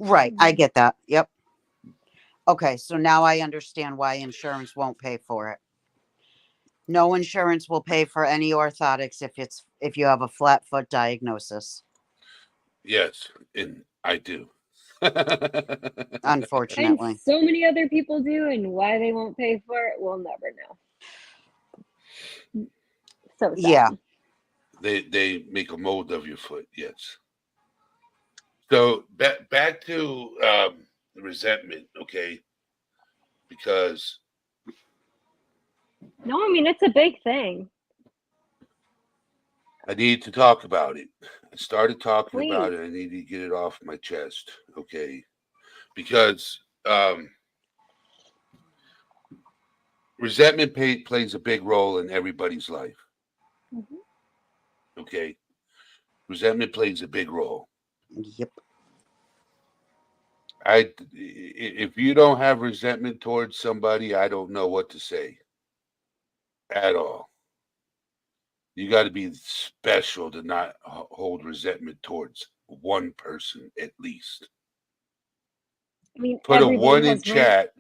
Speaker 2: Right. I get that. Yep. Okay. So now I understand why insurance won't pay for it. No insurance will pay for any orthotics if you have a flat foot diagnosis.
Speaker 1: Yes, and I do.
Speaker 3: And
Speaker 2: Unfortunately.
Speaker 3: so many other people do, and why they won't pay for it, we'll never know. So sad.
Speaker 2: Yeah.
Speaker 1: They make a mold of your foot. Yes. So back to resentment, okay? Because
Speaker 3: No, I mean it's a big thing.
Speaker 1: I need to talk about it. I started talking about
Speaker 3: Please.
Speaker 1: it. I need to get it off my chest, okay? Because resentment plays a big role in everybody's life.
Speaker 3: Mhm.
Speaker 1: Okay, resentment plays a big role.
Speaker 2: Yep.
Speaker 1: If you don't have resentment towards somebody, I don't know what to say at all. You got to be special to not hold resentment towards one person at least.
Speaker 3: I mean,
Speaker 1: Put a
Speaker 3: everybody
Speaker 1: one in
Speaker 3: has room.
Speaker 1: chat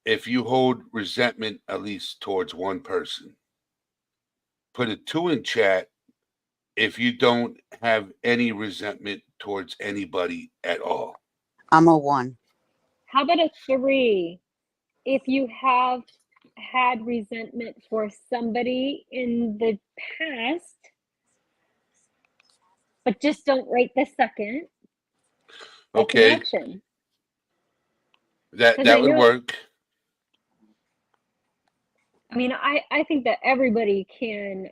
Speaker 1: if you hold resentment at least towards one person. Put a 2 in chat if you don't have any resentment towards anybody at all.
Speaker 2: I'm a 1.
Speaker 3: How about a 3? If you have had resentment for somebody in the past, but just don't right this second, that's an
Speaker 1: Okay,
Speaker 3: option.
Speaker 1: that
Speaker 3: 'Cause I
Speaker 1: would
Speaker 3: know,
Speaker 1: work.
Speaker 3: I mean, I think that everybody can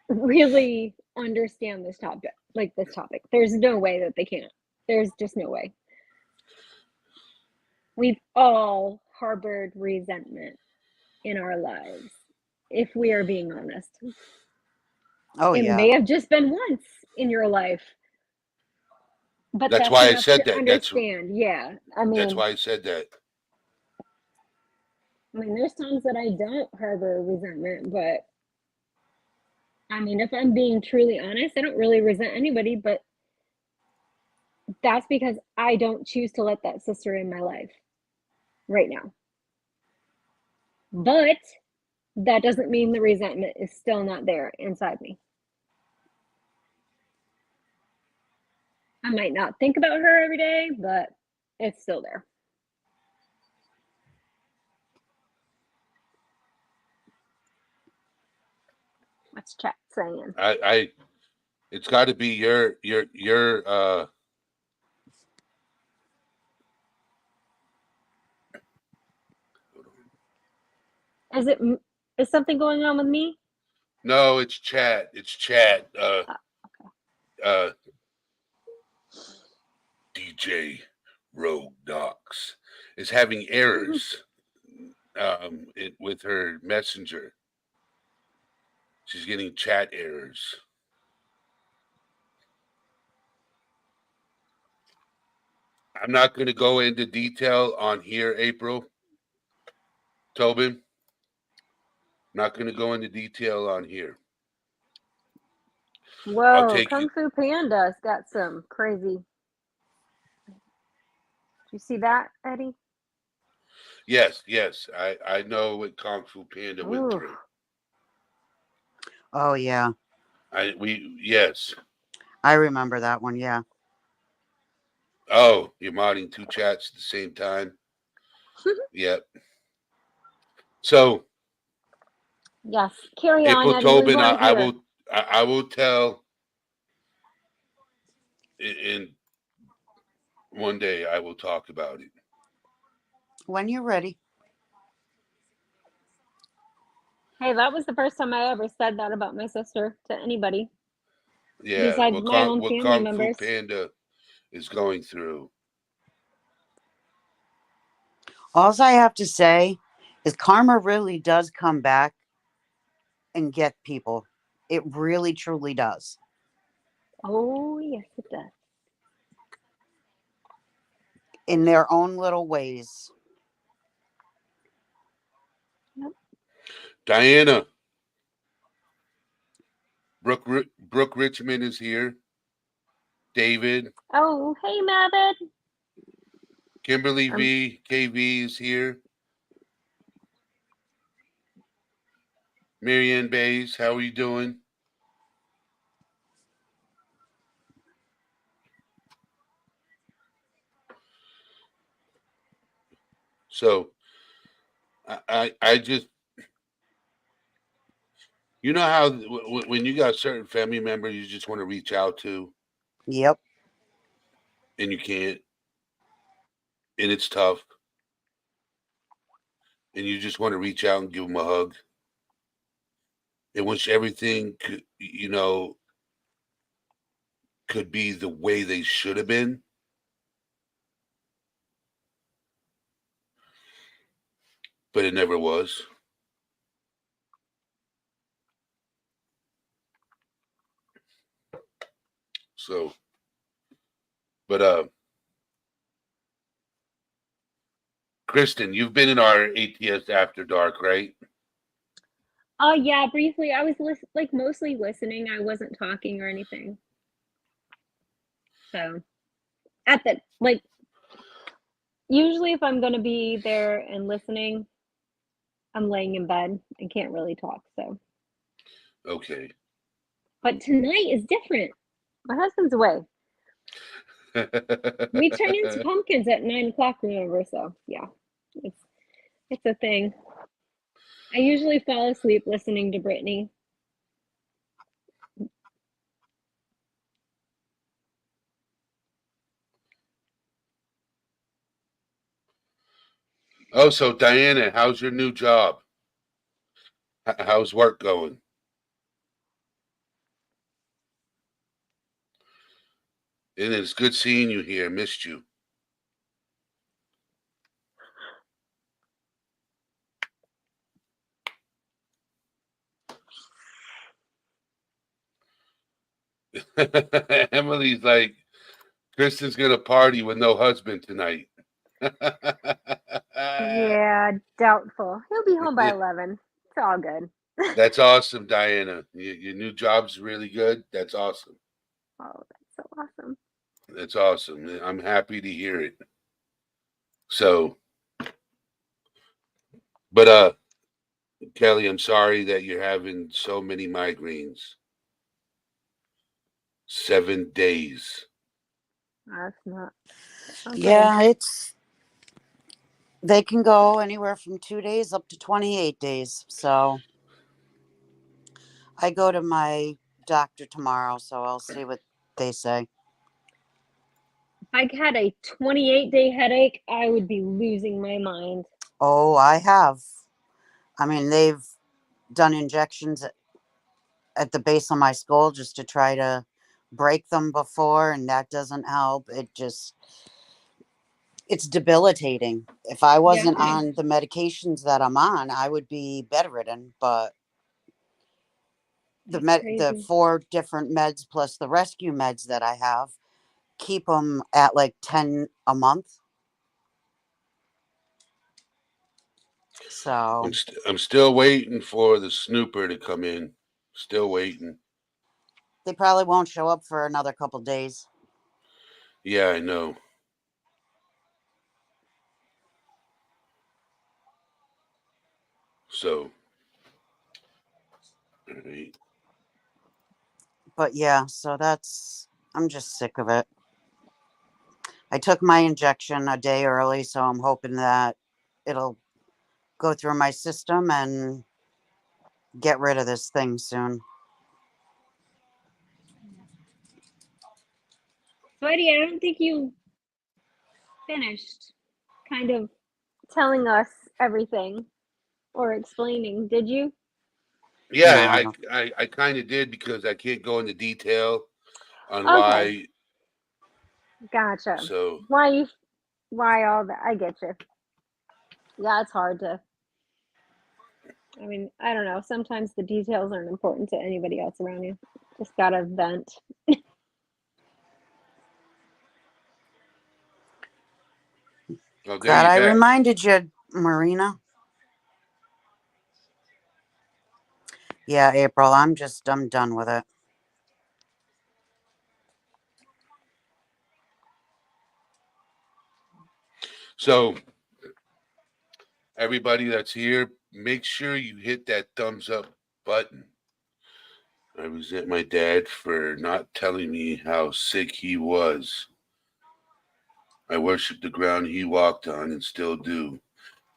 Speaker 3: really understand this topic, like this topic. There's no way that they can't. There's just no way. We've all harbored resentment in our lives, if we are being honest.
Speaker 2: Oh
Speaker 3: It
Speaker 2: yeah.
Speaker 3: may have just been once in your life, but
Speaker 1: That's
Speaker 3: that's
Speaker 1: why I
Speaker 3: enough
Speaker 1: said
Speaker 3: to
Speaker 1: that.
Speaker 3: understand. Yeah.
Speaker 1: That's why I said that.
Speaker 3: I mean, there's times that I don't harbor resentment, but I mean, if I'm being truly honest, I don't really resent anybody, but that's because I don't choose to let that sister in my life right now. But that doesn't mean the resentment is still not there inside me. I might not think about her every day, but it's still there. What's chat saying?
Speaker 1: It's got to be your
Speaker 3: Is something going on with me?
Speaker 1: No, it's chat. It's chat.
Speaker 3: Okay.
Speaker 1: DJ Rogue Docs is having errors with her messenger. She's getting chat errors. I'm not going to go into detail on here, April. Tobin, not going to go into detail on here. I'll
Speaker 3: Whoa,
Speaker 1: take
Speaker 3: Kung
Speaker 1: you.
Speaker 3: Fu Panda's got some crazy. Did you see that, Eddie?
Speaker 1: Yes, I know what Kung Fu Panda went
Speaker 3: Ooh.
Speaker 1: through.
Speaker 2: Oh yeah,
Speaker 1: Yes.
Speaker 2: I remember that one. Yeah.
Speaker 1: Oh, you're modding two chats at the same time. Yep. So
Speaker 3: Yes. Carry on,
Speaker 1: April
Speaker 3: Eddie. We
Speaker 1: Tobin,
Speaker 3: want to hear.
Speaker 1: I will tell in one day I will talk about it.
Speaker 2: When you're ready.
Speaker 3: Hey, that was the first time I ever said that about my sister to anybody
Speaker 1: Yeah,
Speaker 3: besides my own
Speaker 1: what
Speaker 3: family
Speaker 1: Kung Fu
Speaker 3: members.
Speaker 1: Panda is going through.
Speaker 2: All I have to say is karma really does come back and get people. It really truly does.
Speaker 3: Oh, yes, it does.
Speaker 2: In their own little ways.
Speaker 3: Yep.
Speaker 1: Diana, Brooke Richmond is here. David,
Speaker 3: Oh, hey, Mabed.
Speaker 1: Kimberly V, KV is here. Marianne Bays, how are you doing? So I just, you know how when you got certain family members you just want to reach out to
Speaker 2: Yep.
Speaker 1: and you can't, and it's tough, and you just want to reach out and give them a hug and wish everything could, could be the way they should have been. But it never was. So, but Kristen, you've been in our ATS After Dark, right?
Speaker 3: Oh, yeah, briefly. I was mostly listening. I wasn't talking or anything. So, usually if I'm going to be there and listening, I'm laying in bed and can't really talk. So,
Speaker 1: Okay.
Speaker 3: but tonight is different. My husband's away. We turn into pumpkins at 9 o'clock, remember? So, yeah, it's a thing. I usually fall asleep listening to Britney.
Speaker 1: Oh, so Diana, how's your new job? How's work going? And it's good seeing you here. Missed you. Emily's like, Kristen's gonna party with no husband tonight.
Speaker 3: Yeah, doubtful. He'll be home by 11. It's all good.
Speaker 1: That's awesome, Diana. Your new job's really good. That's awesome.
Speaker 3: Oh, that's so awesome.
Speaker 1: That's awesome. I'm happy to hear it. So, but Kelly, I'm sorry that you're having so many migraines. 7 days.
Speaker 3: That's not okay.
Speaker 2: Yeah, they can go anywhere from 2 days up to 28 days. So I go to my doctor tomorrow, so I'll see what they say.
Speaker 3: If I had a 28-day headache, I would be losing my mind.
Speaker 2: Oh, I have. I mean, they've done injections at the base of my skull just to try to break them before, and that doesn't help. It's debilitating. If I wasn't on the medications that I'm on, I would be bedridden, but the 4 different meds plus the rescue meds that I have keep them at like 10 a month. So
Speaker 1: I'm still waiting for the snooper to come in. Still waiting.
Speaker 2: they probably won't show up for another couple days.
Speaker 1: Yeah, I know. So, all right.
Speaker 2: But yeah, so I'm just sick of it. I took my injection a day early, so I'm hoping that it'll go through my system and get rid of this thing soon.
Speaker 3: Buddy, I don't think you finished kind of telling us everything or explaining, did you?
Speaker 1: Yeah,
Speaker 2: No,
Speaker 1: I kind of did because I can't go into detail on
Speaker 3: Okay,
Speaker 1: why.
Speaker 3: gotcha.
Speaker 1: So,
Speaker 3: Why all that? I get you. Yeah, it's hard to. I mean, I don't know. Sometimes the details aren't important to anybody else around you. Just gotta vent.
Speaker 1: oh, there
Speaker 2: glad
Speaker 1: you
Speaker 2: I
Speaker 1: back.
Speaker 2: reminded you, Marina. Yeah, April, I'm done with it.
Speaker 1: So, everybody that's here, make sure you hit that thumbs up button. I resent my dad for not telling me how sick he was. I worship the ground he walked on and still do.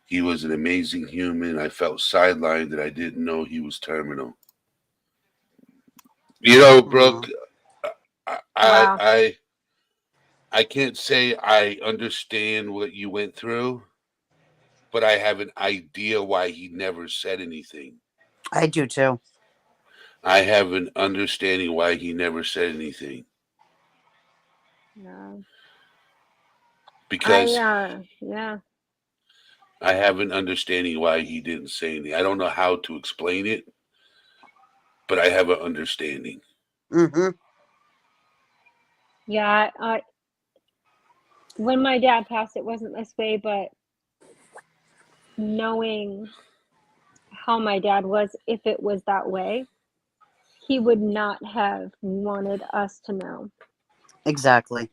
Speaker 1: He was an amazing human. I felt sidelined that I didn't know he was terminal. You know, Brooke, I, I,
Speaker 3: Wow.
Speaker 1: I, I can't say I understand what you went through, but I have an idea why he never said anything.
Speaker 2: I do too.
Speaker 1: I have an understanding why he never said anything.
Speaker 3: Yeah.
Speaker 1: Because
Speaker 3: Yeah.
Speaker 1: I have an understanding why he didn't say anything. I don't know how to explain it, but I have an understanding.
Speaker 2: Mm-hmm.
Speaker 3: Yeah. When my dad passed, it wasn't this way, but knowing how my dad was, if it was that way, he would not have wanted us to know
Speaker 2: Exactly.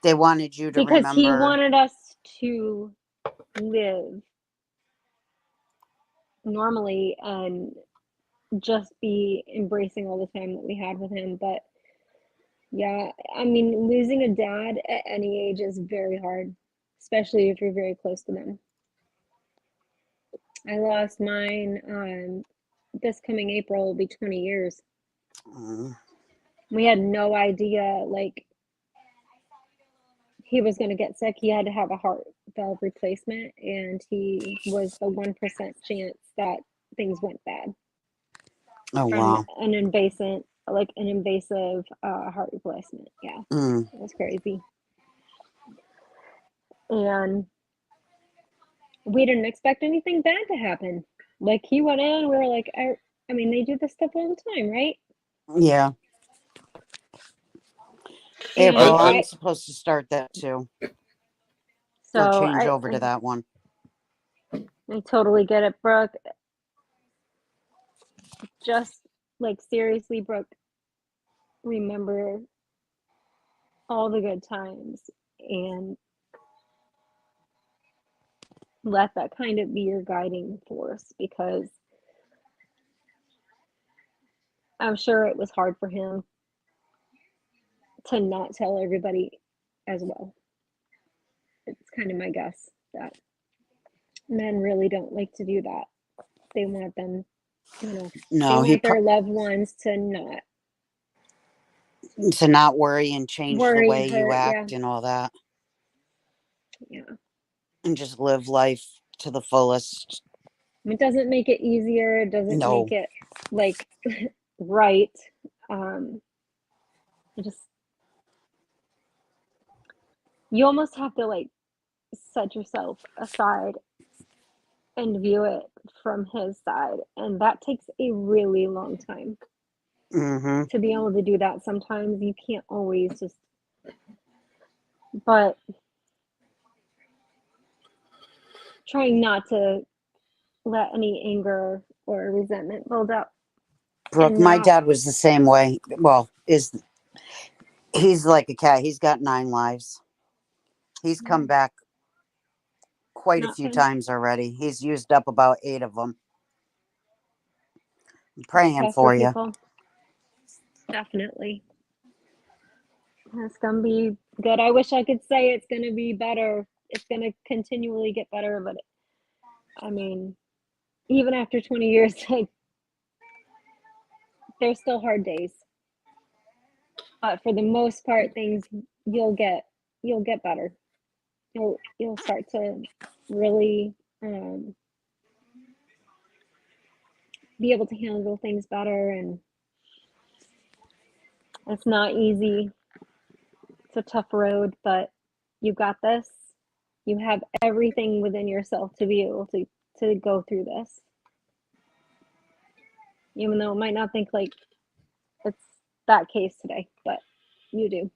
Speaker 2: They wanted you to
Speaker 3: because he
Speaker 2: remember.
Speaker 3: wanted us to live normally and just be embracing all the time that we had with him. But yeah, I mean, losing a dad at any age is very hard, especially if you're very close to them. I lost mine this coming April will be 20 years.
Speaker 2: Mm,
Speaker 3: We had no idea like he was going to get sick. He had to have a heart valve replacement, and he was the 1% chance that things went bad
Speaker 2: oh
Speaker 3: from
Speaker 2: wow.
Speaker 3: an invasive heart replacement. Yeah,
Speaker 2: Mm,
Speaker 3: it was crazy. And we didn't expect anything bad to happen. Like he went in, we were like, I mean, they do this stuff all the time, right?
Speaker 2: yeah.
Speaker 3: And
Speaker 2: April,
Speaker 1: I,
Speaker 2: I'm
Speaker 3: I,
Speaker 2: supposed to start that too, or
Speaker 3: so
Speaker 2: change over to that one.
Speaker 3: I totally get it, Brooke. Just like seriously, Brooke, remember all the good times and let that kind of be your guiding force because I'm sure it was hard for him to not tell everybody as well. It's kind of my guess that men really don't like to do that. They want them, they
Speaker 2: No,
Speaker 3: want their loved ones
Speaker 2: to not worry and change the
Speaker 3: worry,
Speaker 2: way you
Speaker 3: hurt. Yeah,
Speaker 2: act and all that,
Speaker 3: yeah.
Speaker 2: and just live life to the fullest.
Speaker 3: It doesn't make it easier. It doesn't make
Speaker 2: No,
Speaker 3: it like right. Um, it just you almost have to like set yourself aside and view it from his side, and that takes a really long time
Speaker 2: mm-hmm.
Speaker 3: to be able to do that. Sometimes you can't always just but trying not to let any anger or resentment build up.
Speaker 2: Brooke,
Speaker 3: And
Speaker 2: my
Speaker 3: not,
Speaker 2: dad was the same way. Well, he's like a cat. He's got 9 lives. He's come back quite a
Speaker 3: not
Speaker 2: few
Speaker 3: fun.
Speaker 2: times already. He's used up about 8 of them. I'm praying
Speaker 3: Tough
Speaker 2: for
Speaker 3: for
Speaker 2: you.
Speaker 3: people. Definitely. It's gonna be good. I wish I could say it's gonna be better. It's gonna continually get better, but I mean, even after 20 years, like, there's still hard days. But for the most part, things you'll get better. You'll start to really be able to handle things better, and it's not easy. It's a tough road, but you got this. You have everything within yourself to be able to go through this. Even though it might not think like it's that case today, but you do.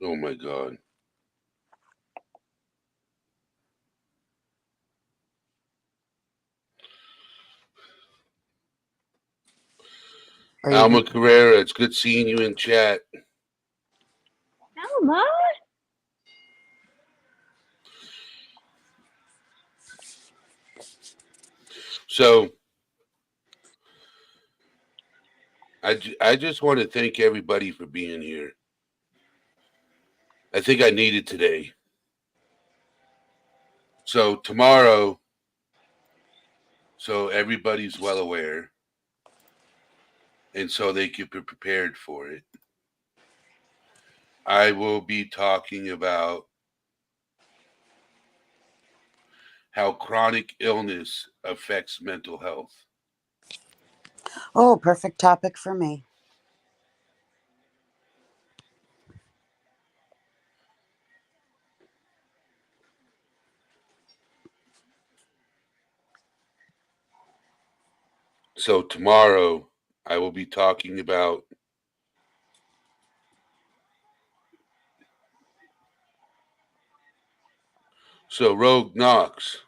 Speaker 1: Oh my God.
Speaker 2: Are you
Speaker 1: Alma Carrera, it's good seeing you in chat.
Speaker 3: Alma?
Speaker 1: So I just want to thank everybody for being here. I think I need it today. So tomorrow, so everybody's well aware, and so they can be prepared for it. I will be talking about how chronic illness affects mental health.
Speaker 2: Oh, perfect topic for me.
Speaker 1: So tomorrow, I will be talking about Rogue Knox.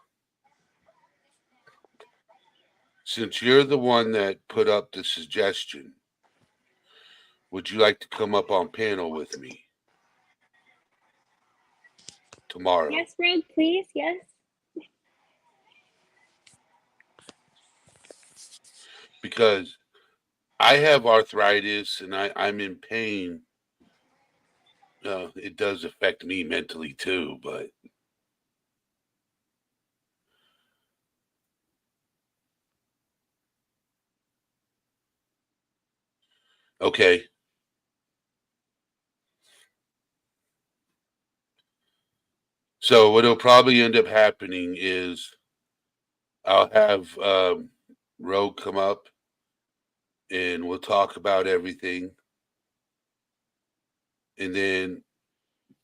Speaker 1: Since you're the one that put up the suggestion, would you like to come up on panel with me tomorrow?
Speaker 3: Yes, Rogue, please. Yes.
Speaker 1: Because I have arthritis and I'm in pain. It does affect me mentally too, but okay. So what'll probably end up happening is I'll have Rogue come up and we'll talk about everything. And then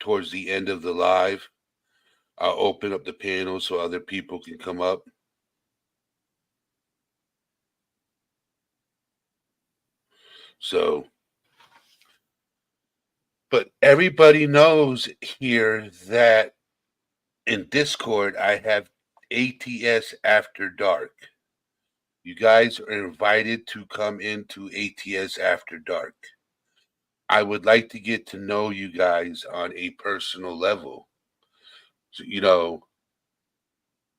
Speaker 1: towards the end of the live, I'll open up the panel so other people can come up. So, but everybody knows here that in Discord, I have ATS After Dark. You guys are invited to come into ATS After Dark. I would like to get to know you guys on a personal level. So,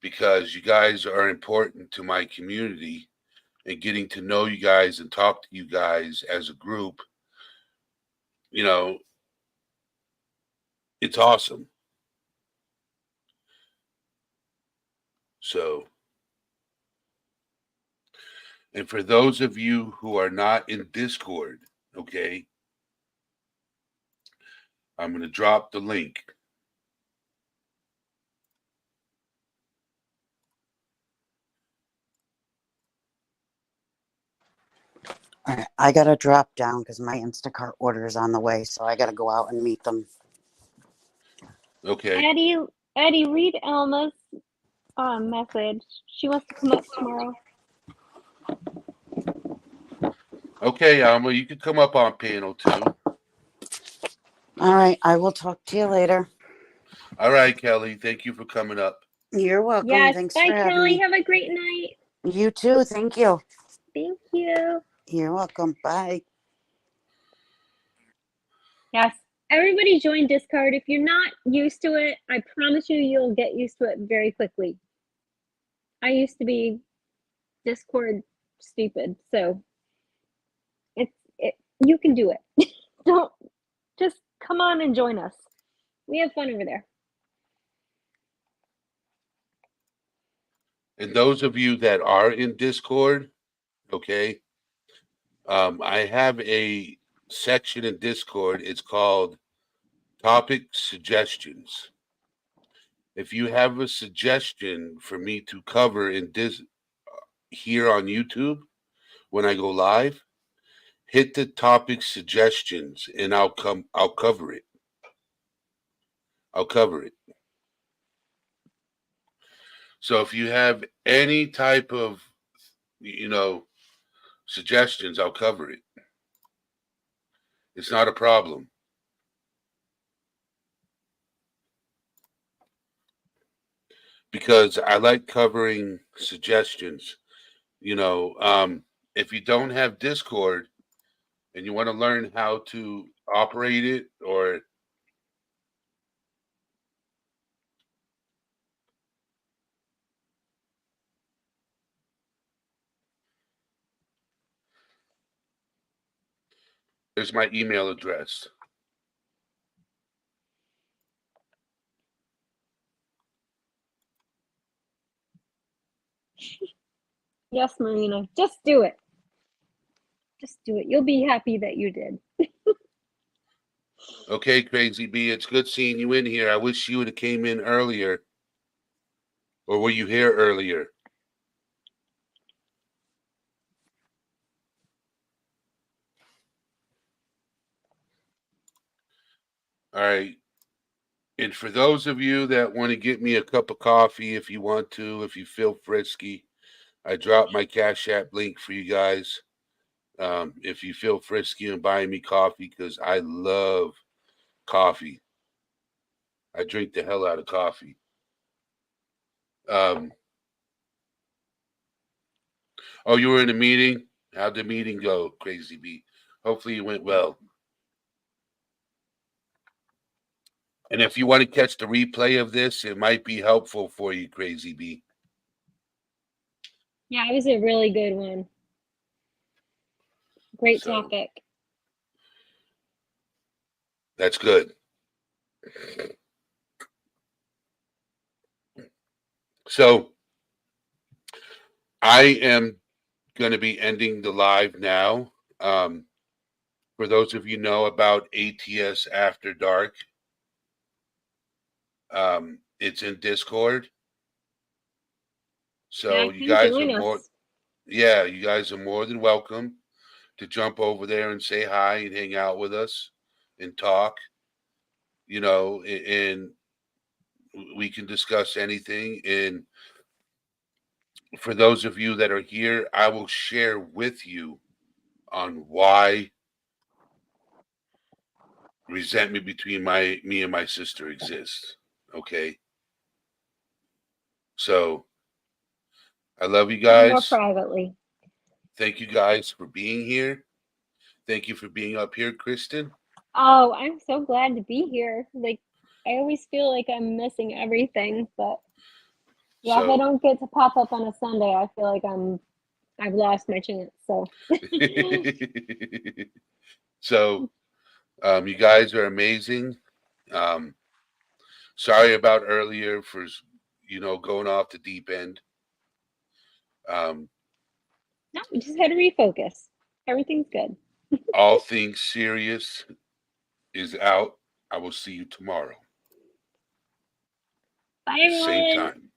Speaker 1: because you guys are important to my community, and getting to know you guys and talk to you guys as a group, it's awesome. So, and for those of you who are not in Discord, okay, I'm going to drop the link.
Speaker 2: All right, I gotta drop down because my Instacart order is on the way, so I gotta go out and meet them.
Speaker 1: Okay.
Speaker 3: Eddie, read Alma's message. She wants to come up tomorrow.
Speaker 1: Okay, Alma, you can come up on panel 2.
Speaker 2: All right. I will talk to you later.
Speaker 1: All right, Kelly. Thank you for coming up.
Speaker 2: You're welcome.
Speaker 3: Yes.
Speaker 2: Thanks
Speaker 3: Bye,
Speaker 2: for having
Speaker 3: Kelly.
Speaker 2: me.
Speaker 3: Have a great night.
Speaker 2: You too. Thank you.
Speaker 3: Thank you.
Speaker 2: You're welcome. Bye.
Speaker 3: Yes. Everybody join Discord. If you're not used to it, I promise you, you'll get used to it very quickly. I used to be Discord stupid, so you can do it. Don't just come on and join us. We have fun over there.
Speaker 1: And those of you that are in Discord, okay, I have a section in Discord. It's called Topic Suggestions. If you have a suggestion for me to cover in here on YouTube when I go live, hit the topic suggestions and I'll cover it. I'll cover it. So if you have any type of, suggestions, I'll cover it. It's not a problem. Because I like covering suggestions. If you don't have Discord and you want to learn how to operate it, or there's my email address.
Speaker 3: Yes, Marina. Just do it. Just do it. You'll be happy that you did.
Speaker 1: Okay, Crazy B, it's good seeing you in here. I wish you would have came in earlier. Or were you here earlier? All right. And for those of you that want to get me a cup of coffee, if you want to, if you feel frisky, I dropped my Cash App link for you guys. If you feel frisky and buying me coffee, because I love coffee. I drink the hell out of coffee. Oh, you were in a meeting? How'd the meeting go, Crazy B? Hopefully it went well. And if you want to catch the replay of this, it might be helpful for you, Crazy B.
Speaker 3: Yeah, it was a really good one. Great topic.
Speaker 1: That's good. So I am going to be ending the live now. For those of you know about ATS After Dark, it's in Discord. So you guys are you guys are more than welcome to jump over there and say hi and hang out with us and talk, and we can discuss anything. And for those of you that are here, I will share with you on why resentment between me and my sister exists. Okay. So I love you guys.
Speaker 3: More privately.
Speaker 1: Thank you guys for being here. Thank you for being up here, Kristen.
Speaker 3: Oh, I'm so glad to be here. Like, I always feel like I'm missing everything, but yeah, if I don't get to pop up on a Sunday, I feel like I've lost my chance. So
Speaker 1: So you guys are amazing. Sorry about earlier for going off the deep end.
Speaker 3: No, we just had to refocus. Everything's good.
Speaker 1: All Things Serious is out. I will see you tomorrow.
Speaker 3: Bye, everyone.
Speaker 1: Same time.